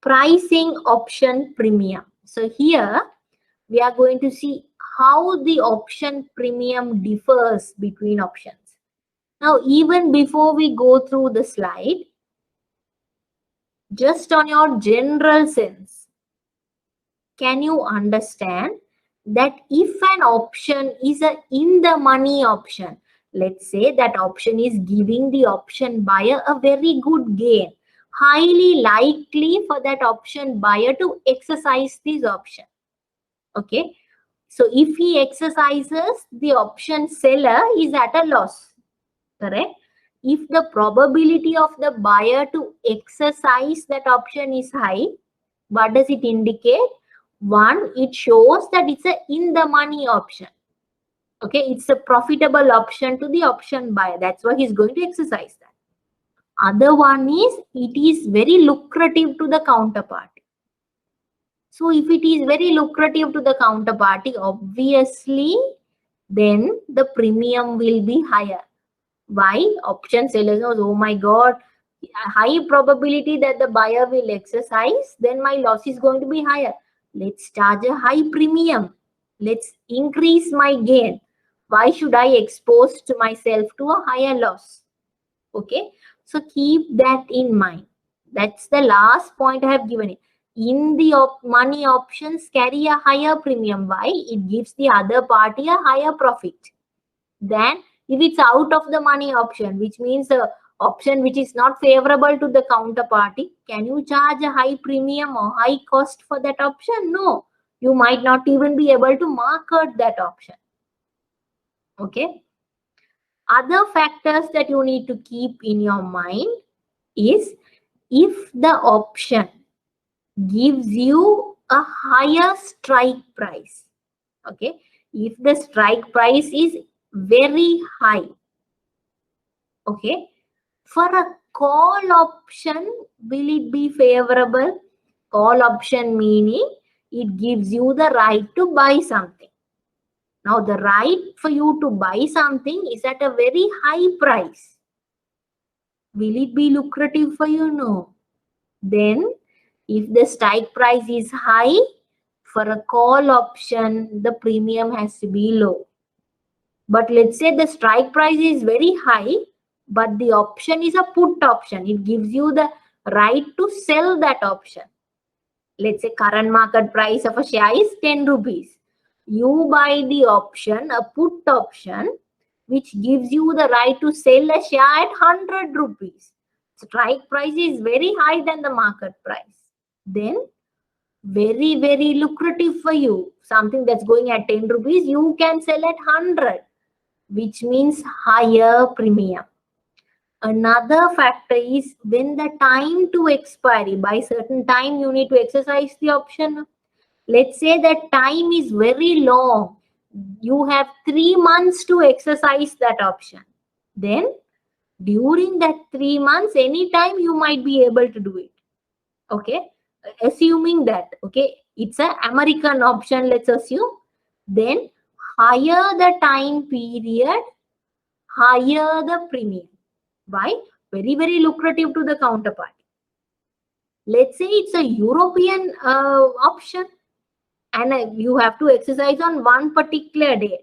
Pricing option premium. So here we are going to see how the option premium differs between options. Now, even before we go through the slide, just on your general sense, can you understand that if an option is a in the money option, let's say that option is giving the option buyer a very good gain, highly likely for that option buyer to exercise this option. Okay. So if he exercises, the option seller is at a loss. Correct? If the probability of the buyer to exercise that option is high, what does it indicate? One, it shows that it's a in the money option. Okay, it's a profitable option to the option buyer. That's why he's going to exercise that. Other one is it is very lucrative to the counterparty. So if it is very lucrative to the counterparty, obviously then the premium will be higher. Why? Option seller knows, oh my God, high probability that the buyer will exercise, then my loss is going to be higher. Let's charge a high premium. Let's increase my gain. Why should I expose to myself to a higher loss? Okay, so keep that in mind. That's the last point I have given it. In the money options carry a higher premium. Why? It gives the other party a higher profit than if it's out of the money option, which means the option which is not favorable to the counterparty. Can you charge a high premium or high cost for that option? No, you might not even be able to market that option. Okay. Other factors that you need to keep in your mind is if the option gives you a higher strike price. Okay. If the strike price is very high, okay, for a call option, will it be favorable? Call option meaning it gives you the right to buy something. Now the right for you to buy something is at a very high price. Will it be lucrative for you? No. Then if the strike price is high, for a call option, the premium has to be low. But let's say the strike price is very high, but the option is a put option. It gives you the right to sell that option. Let's say current market price of a share is 10 rupees. You buy the option, a put option, which gives you the right to sell a share at 100 rupees. Strike price is very high than the market price. Then very, very lucrative for you. Something that's going at 10 rupees, you can sell at 100, which means higher premium. Another factor is when the time to expiry, by certain time you need to exercise the option. Let's say that time is very long. You have 3 months to exercise that option. Then during that 3 months, anytime you might be able to do it. Okay. Assuming that, okay, it's an American option, let's assume. Then higher the time period, higher the premium. Why? Very, very lucrative to the counterparty. Let's say it's a European option and you have to exercise on one particular day.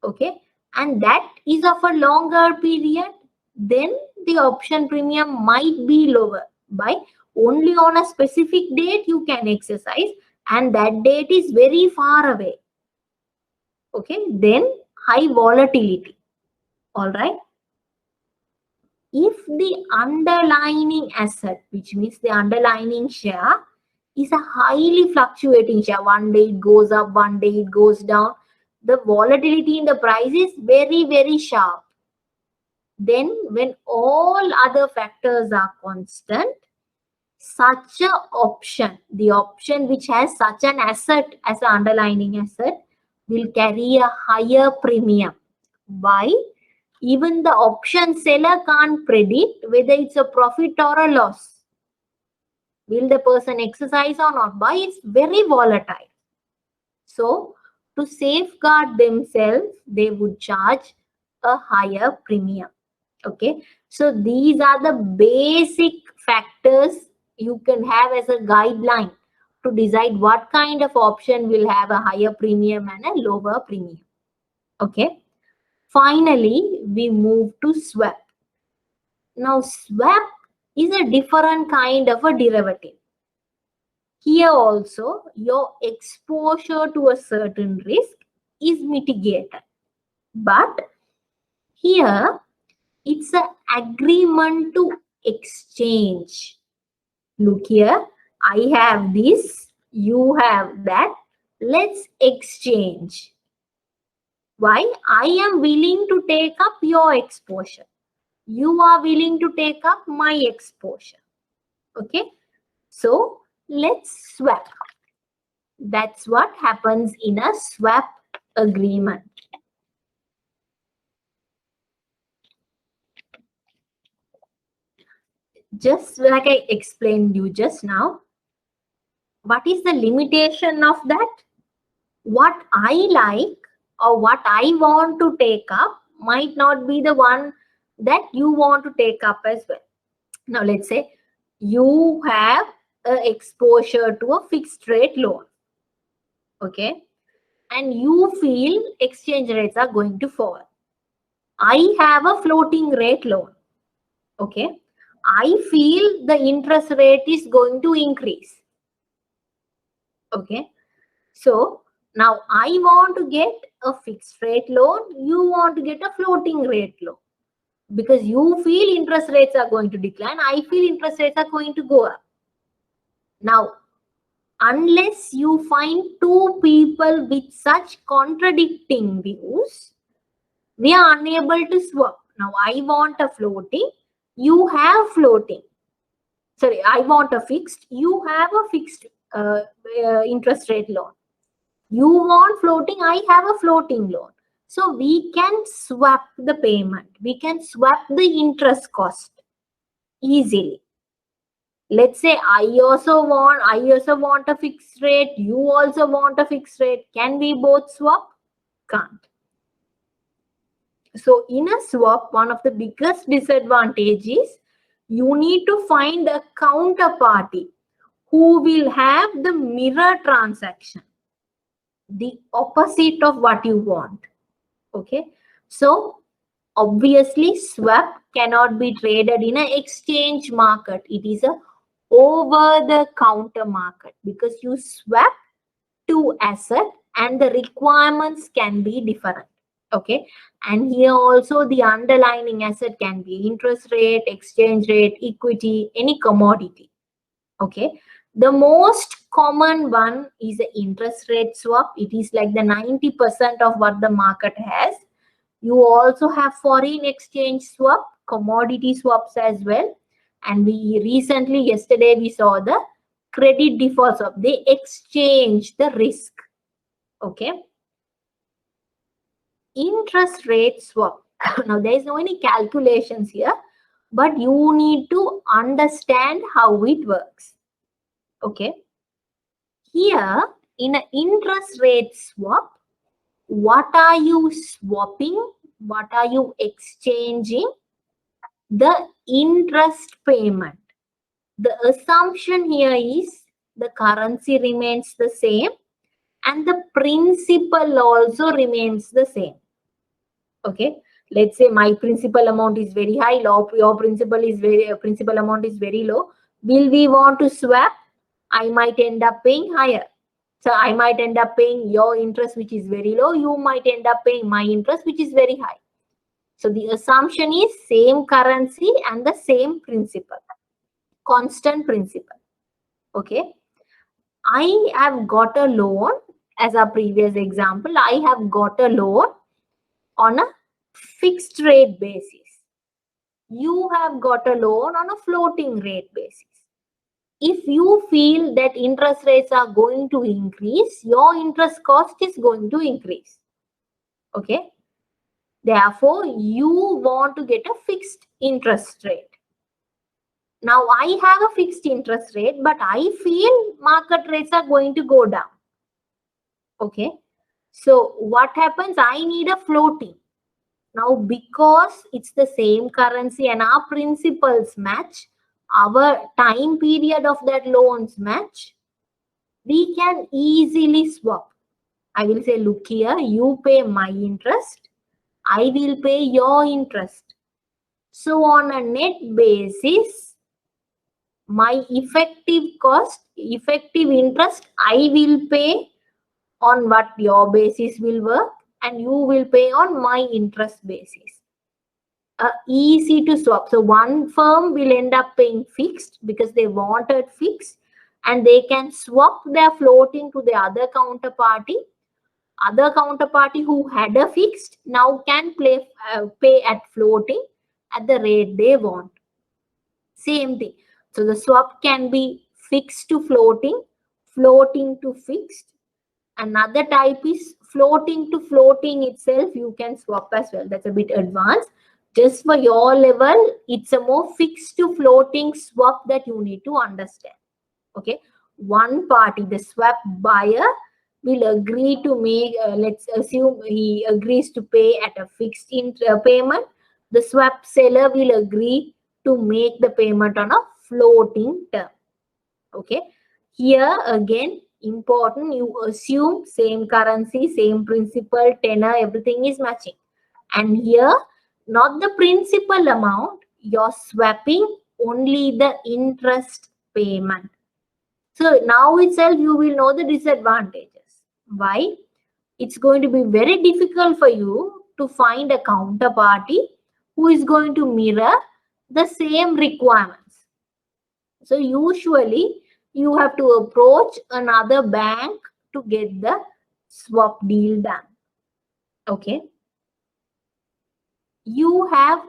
Okay. And that is of a longer period. Then the option premium might be lower. By only on a specific date you can exercise, and that date is very far away. Okay. Then high volatility. All right. If the underlying asset, which means the underlying share, is a highly fluctuating share, one day it goes up, one day it goes down, the volatility in the price is very, very sharp. Then when all other factors are constant, such an option, the option which has such an asset as an underlying asset, will carry a higher premium. Why? Even the option seller can't predict whether it's a profit or a loss. Will the person exercise or not? Why? It's very volatile. So to safeguard themselves, they would charge a higher premium. Okay. So these are the basic factors you can have as a guideline to decide what kind of option will have a higher premium and a lower premium. Okay. Finally, we move to swap. Now, swap is a different kind of a derivative. Here also, your exposure to a certain risk is mitigated. But here, it's an agreement to exchange. Look here, I have this, you have that. Let's exchange. Why? I am willing to take up your exposure. You are willing to take up my exposure. Okay. So let's swap. That's what happens in a swap agreement. Just like I explained you just now, what is the limitation of that? What I like or what I want to take up might not be the one that you want to take up as well. Now, let's say you have exposure to a fixed rate loan, okay, and you feel exchange rates are going to fall. I have a floating rate loan, okay. I feel the interest rate is going to increase, okay. So now I want to get a fixed rate loan, you want to get a floating rate loan, because you feel interest rates are going to decline, I feel interest rates are going to go up. Now, unless you find two people with such contradicting views, we are unable to swap. Now, I want a floating, you have floating. Sorry, I want a fixed, you have a fixed interest rate loan. You want floating, I have a floating loan. So we can swap the payment. We can swap the interest cost easily. Let's say I also want a fixed rate, you also want a fixed rate. Can we both swap? Can't. So in a swap, one of the biggest disadvantages is you need to find a counterparty who will have the mirror transaction, the opposite of what you want. Okay, so obviously swap cannot be traded in an exchange market. It is a over the counter market, because you swap two asset and the requirements can be different. Okay, and here also the underlying asset can be interest rate, exchange rate, equity, any commodity. Okay, the most common one is the interest rate swap. It is like the 90% of what the market has. You also have foreign exchange swap, commodity swaps as well. And we recently, yesterday, we saw the credit default swap. They exchange the risk. Okay. Interest rate swap. Now, there is no any calculations here, but you need to understand how it works. Okay. Here, in an interest rate swap, what are you swapping? What are you exchanging? The interest payment. The assumption here is the currency remains the same and the principal also remains the same. Okay, let's say my principal amount is very high, your principal amount is very low. Will we want to swap? I might end up paying higher. So I might end up paying your interest, which is very low. You might end up paying my interest, which is very high. So the assumption is same currency and the same principal, constant principal. Okay. I have got a loan, as a previous example, I have got a loan on a fixed rate basis. You have got a loan on a floating rate basis. If you feel that interest rates are going to increase, your interest cost is going to increase. Okay. Therefore, you want to get a fixed interest rate. Now, I have a fixed interest rate, but I feel market rates are going to go down. Okay. So, what happens? I need a floating. Now, because it's the same currency and our principals match, our time period of that loans match, we can easily swap. I will say, look here, you pay my interest, I will pay your interest. So on a net basis, my effective interest, I will pay on what your basis will work, and you will pay on my interest basis. Easy to swap. So one firm will end up paying fixed because they wanted fixed, and they can swap their floating to the other counterparty. Other counterparty who had a fixed now can pay at floating at the rate they want. Same thing. So the swap can be fixed to floating, floating to fixed. Another type is floating to floating itself. You can swap as well. That's a bit advanced. Just for your level, it's a more fixed to floating swap that you need to understand. Okay. One party, the swap buyer, will agree to make, let's assume he agrees to pay at a fixed payment. The swap seller will agree to make the payment on a floating term. Okay. Here again, important, you assume same currency, same principal, tenor, everything is matching. And here, not the principal amount, you're swapping only the interest payment. So now itself you will know the disadvantages. Why? It's going to be very difficult for you to find a counterparty who is going to mirror the same requirements. So usually you have to approach another bank to get the swap deal done. Okay. You have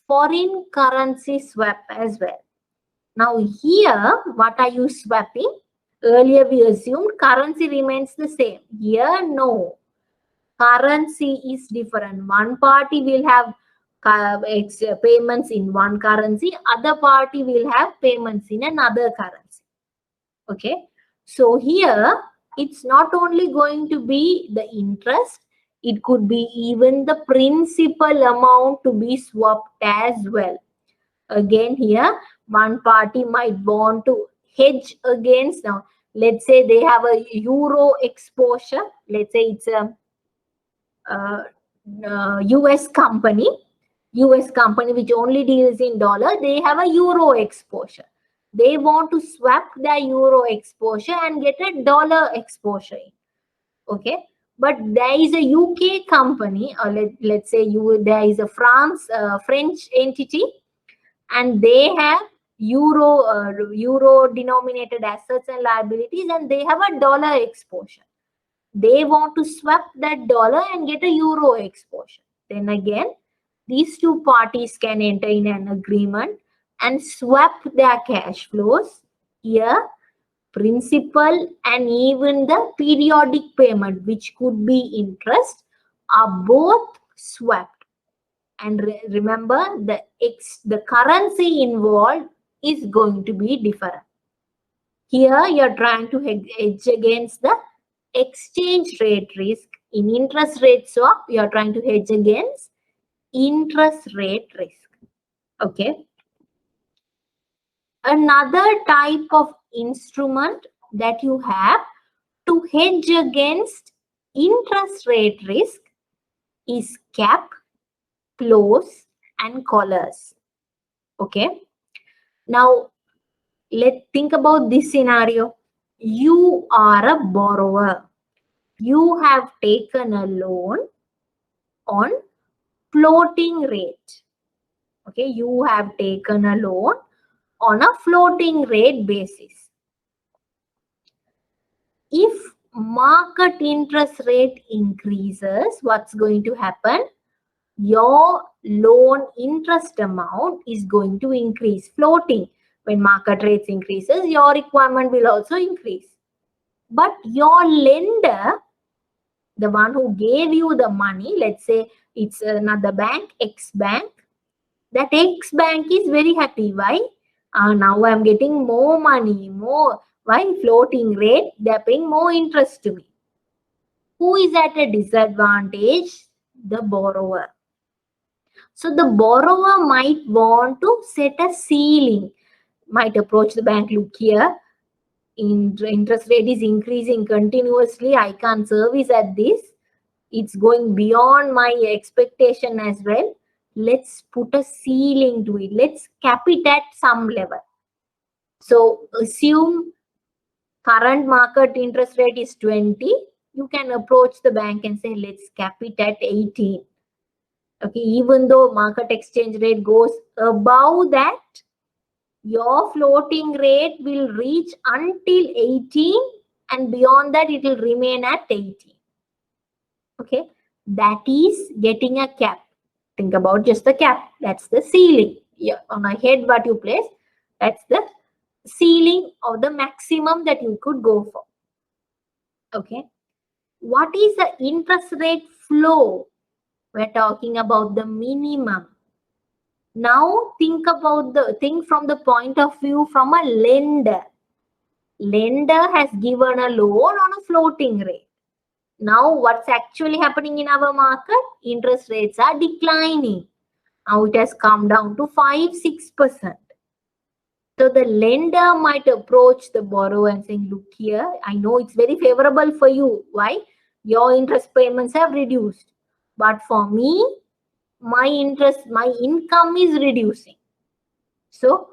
foreign currency swap as well. Now here, what are you swapping? Earlier we assumed currency remains the same. Here, no. Currency is different. One party will have payments in one currency, other party will have payments in another currency. Okay. So here, it's not only going to be the interest, it could be even the principal amount to be swapped as well. Again here, one party might want to hedge against. Now let's say they have a euro exposure. Let's say it's a US company which only deals in dollar. They have a euro exposure. They want to swap their euro exposure and get a dollar exposure in. Okay. But there is a UK company, or let's say there is a French entity, and they have euro denominated assets and liabilities, and they have a dollar exposure. They want to swap that dollar and get a euro exposure. Then again, these two parties can enter in an agreement and swap their cash flows. Here, principal and even the periodic payment, which could be interest, are both swapped. And remember, the currency involved is going to be different. Here, you're trying to hedge against the exchange rate risk. In interest rate swap, you're trying to hedge against interest rate risk. Okay. Another type of instrument that you have to hedge against interest rate risk is cap, floors, and collars. Okay. Now, let's think about this scenario. You are a borrower. You have taken a loan on floating rate. Okay, you have taken a loan on a floating rate basis. If market interest rate increases, what's going to happen? Your loan interest amount is going to increase. Floating, when market rates increases, your requirement will also increase. But your lender, the one who gave you the money, let's say it's another bank, X bank, that X bank is very happy. Why? Now I'm getting more money, more. Why? Floating rate, they're paying more interest to me. Who is at a disadvantage? The borrower. So the borrower might want to set a ceiling, might approach the bank, look here, interest rate is increasing continuously. I can't service at this. It's going beyond my expectation as well. Let's put a ceiling to it. Let's cap it at some level. So assume current market interest rate is 20. You can approach the bank and say, let's cap it at 18. Okay, even though market exchange rate goes above that, your floating rate will reach until 18, and beyond that it will remain at 18. Okay, that is getting a cap. Think about just the cap. That's the ceiling. Yeah, on a head what you place, that's the ceiling of the maximum that you could go for. Okay, what is the interest rate flow? We're talking about the minimum. Now think from the point of view from a lender. Lender has given a loan on a floating rate. Now what's actually happening in our market? Interest rates are declining. Now it has come down to 5-6%. So the lender might approach the borrower and saying, look here, I know it's very favorable for you. Why? Your interest payments have reduced. But for me, my income is reducing. So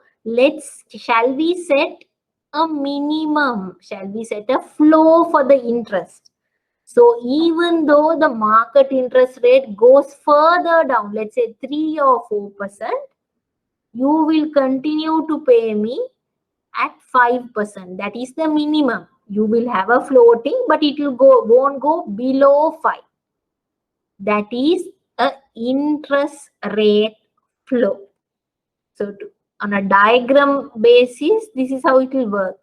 shall we set a minimum? Shall we set a floor for the interest? So even though the market interest rate goes further down, let's say 3 or 4%, you will continue to pay me at 5%. That is the minimum. You will have a floating, but it won't go below 5. That is a interest rate flow. So on a diagram basis, this is how it will work.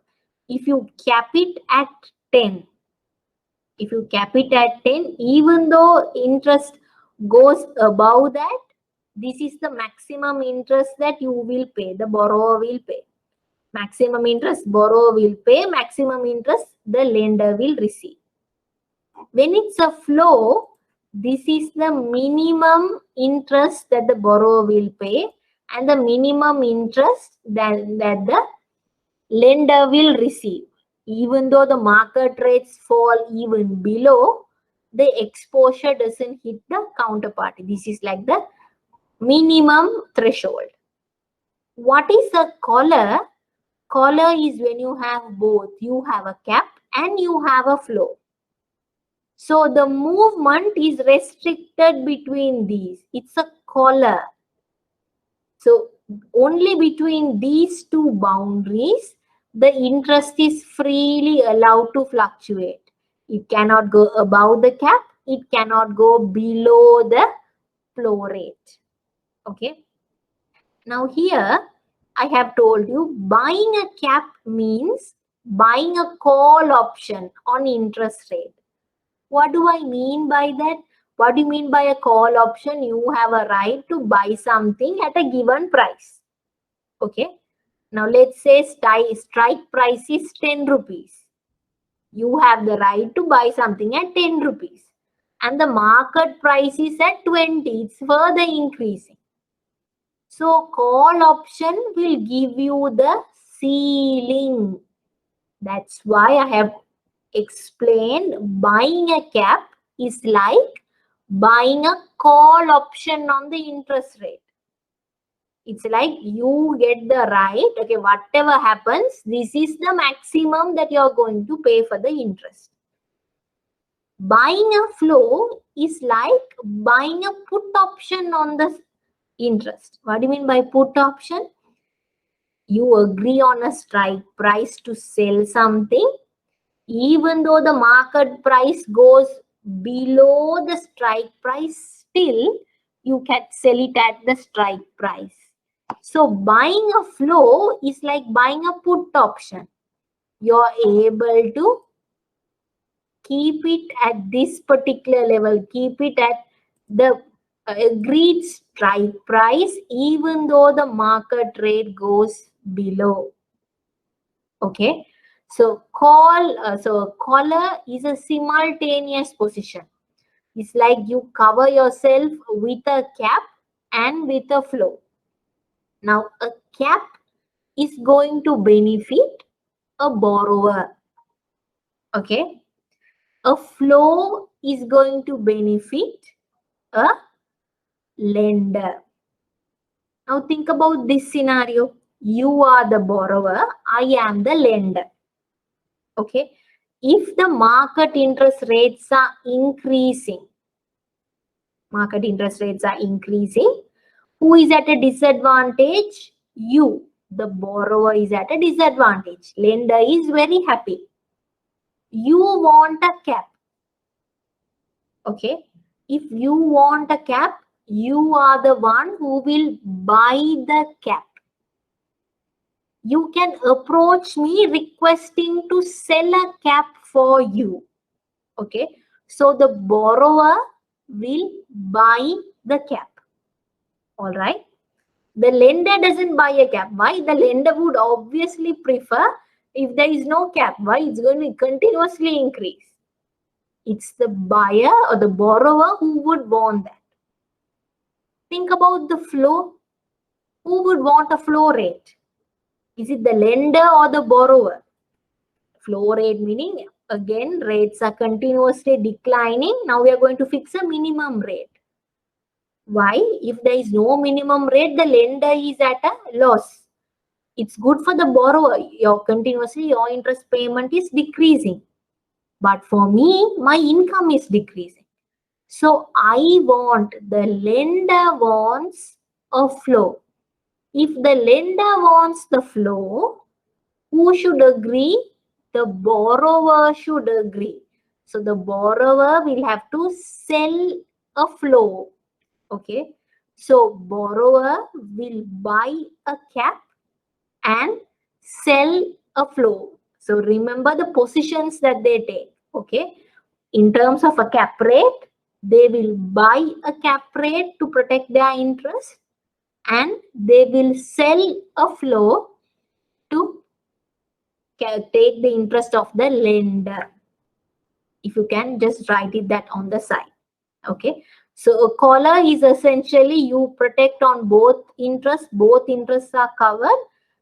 If you cap it at 10, even though interest goes above that, this is the maximum interest that you will pay, the borrower will pay. Maximum interest borrower will pay, maximum interest the lender will receive. When it's a flow, this is the minimum interest that the borrower will pay and the minimum interest that the lender will receive. Even though the market rates fall even below, the exposure doesn't hit the counterparty. This is like the minimum threshold. What is a collar? Collar is when you have both. You have a cap and you have a flow. So the movement is restricted between these. It's a collar. So only between these two boundaries, the interest is freely allowed to fluctuate. It cannot go above the cap. It cannot go below the flow rate. Okay. Now here, I have told you buying a cap means buying a call option on interest rate. What do I mean by that? What do you mean by a call option? You have a right to buy something at a given price. Okay. Now let's say strike price is 10 rupees. You have the right to buy something at 10 rupees. And the market price is at 20. It's further increasing. So call option will give you the ceiling. That's why I have explained buying a cap is like buying a call option on the interest rate. It's like you get the right, okay, whatever happens, this is the maximum that you're going to pay for the interest. Buying a flow is like buying a put option on the interest. What do you mean by put option? You agree on a strike price to sell something. Even though the market price goes below the strike price, still you can sell it at the strike price. So buying a flow is like buying a put option. You're able to keep it at this particular level, keep it at the agreed strike price, even though the market rate goes below. Okay. So collar is a simultaneous position. It's like you cover yourself with a cap and with a flow. Now a cap is going to benefit a borrower. Okay. A flow is going to benefit a lender. Now think about this scenario. You are the borrower, I am the lender. Okay. If the market interest rates are increasing, who is at a disadvantage? You. The borrower is at a disadvantage. Lender is very happy. You want a cap. Okay. If you want a cap, you are the one who will buy the cap. You can approach me requesting to sell a cap for you. Okay. So the borrower will buy the cap. All right. The lender doesn't buy a cap. Why? The lender would obviously prefer if there is no cap. Why? It's going to continuously increase. It's the buyer or the borrower who would want that. Think about the flow. Who would want a flow rate? Is it the lender or the borrower? Flow rate meaning, again, rates are continuously declining. Now we are going to fix a minimum rate. Why? If there is no minimum rate, the lender is at a loss. It's good for the borrower. Your interest payment is decreasing. But for me, my income is decreasing. So the lender wants a flow. If the lender wants the flow, who should agree? The borrower should agree. So the borrower will have to sell a flow. Okay. So borrower will buy a cap and sell a flow. So remember the positions that they take. Okay. In terms of a cap rate, they will buy a cap rate to protect their interest, and they will sell a flow to take the interest of the lender. If you can just write it that on the side. Okay. So a collar is essentially you protect on both interests. Both interests are covered.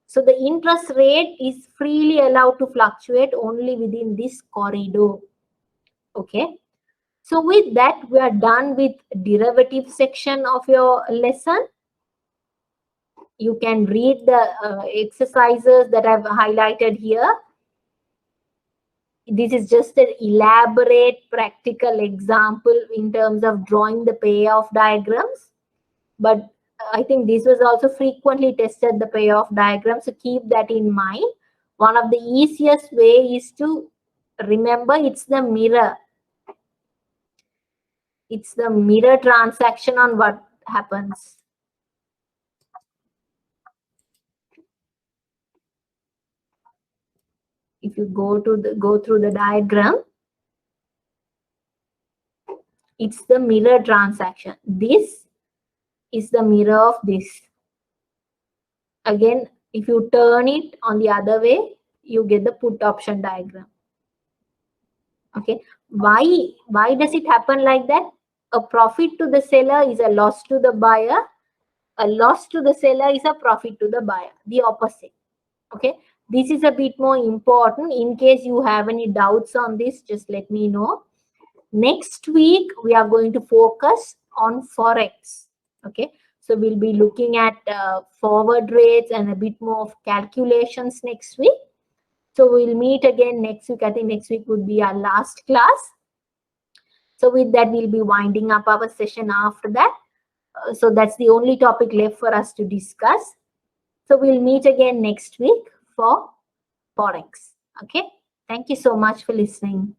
So the interest rate is freely allowed to fluctuate only within this corridor. Okay. So with that, we are done with derivative section of your lesson. You can read the exercises that I've highlighted here. This is just an elaborate practical example in terms of drawing the payoff diagrams. But I think this was also frequently tested, the payoff diagram. So keep that in mind. One of the easiest way is to remember it's the mirror. It's the mirror transaction on what happens. If you go through the diagram, it's the mirror transaction. This is the mirror of this. Again, if you turn it on the other way, you get the put option diagram. Okay. Why does it happen like that? A profit to the seller is a loss to the buyer. A loss to the seller is a profit to the buyer. The opposite. Okay. This is a bit more important. In case you have any doubts on this, just let me know. Next week, we are going to focus on Forex. Okay. So we'll be looking at forward rates and a bit more of calculations next week. So we'll meet again next week. I think next week would be our last class. So with that, we'll be winding up our session after that. So that's the only topic left for us to discuss. So we'll meet again next week for Forex. Okay. Thank you so much for listening.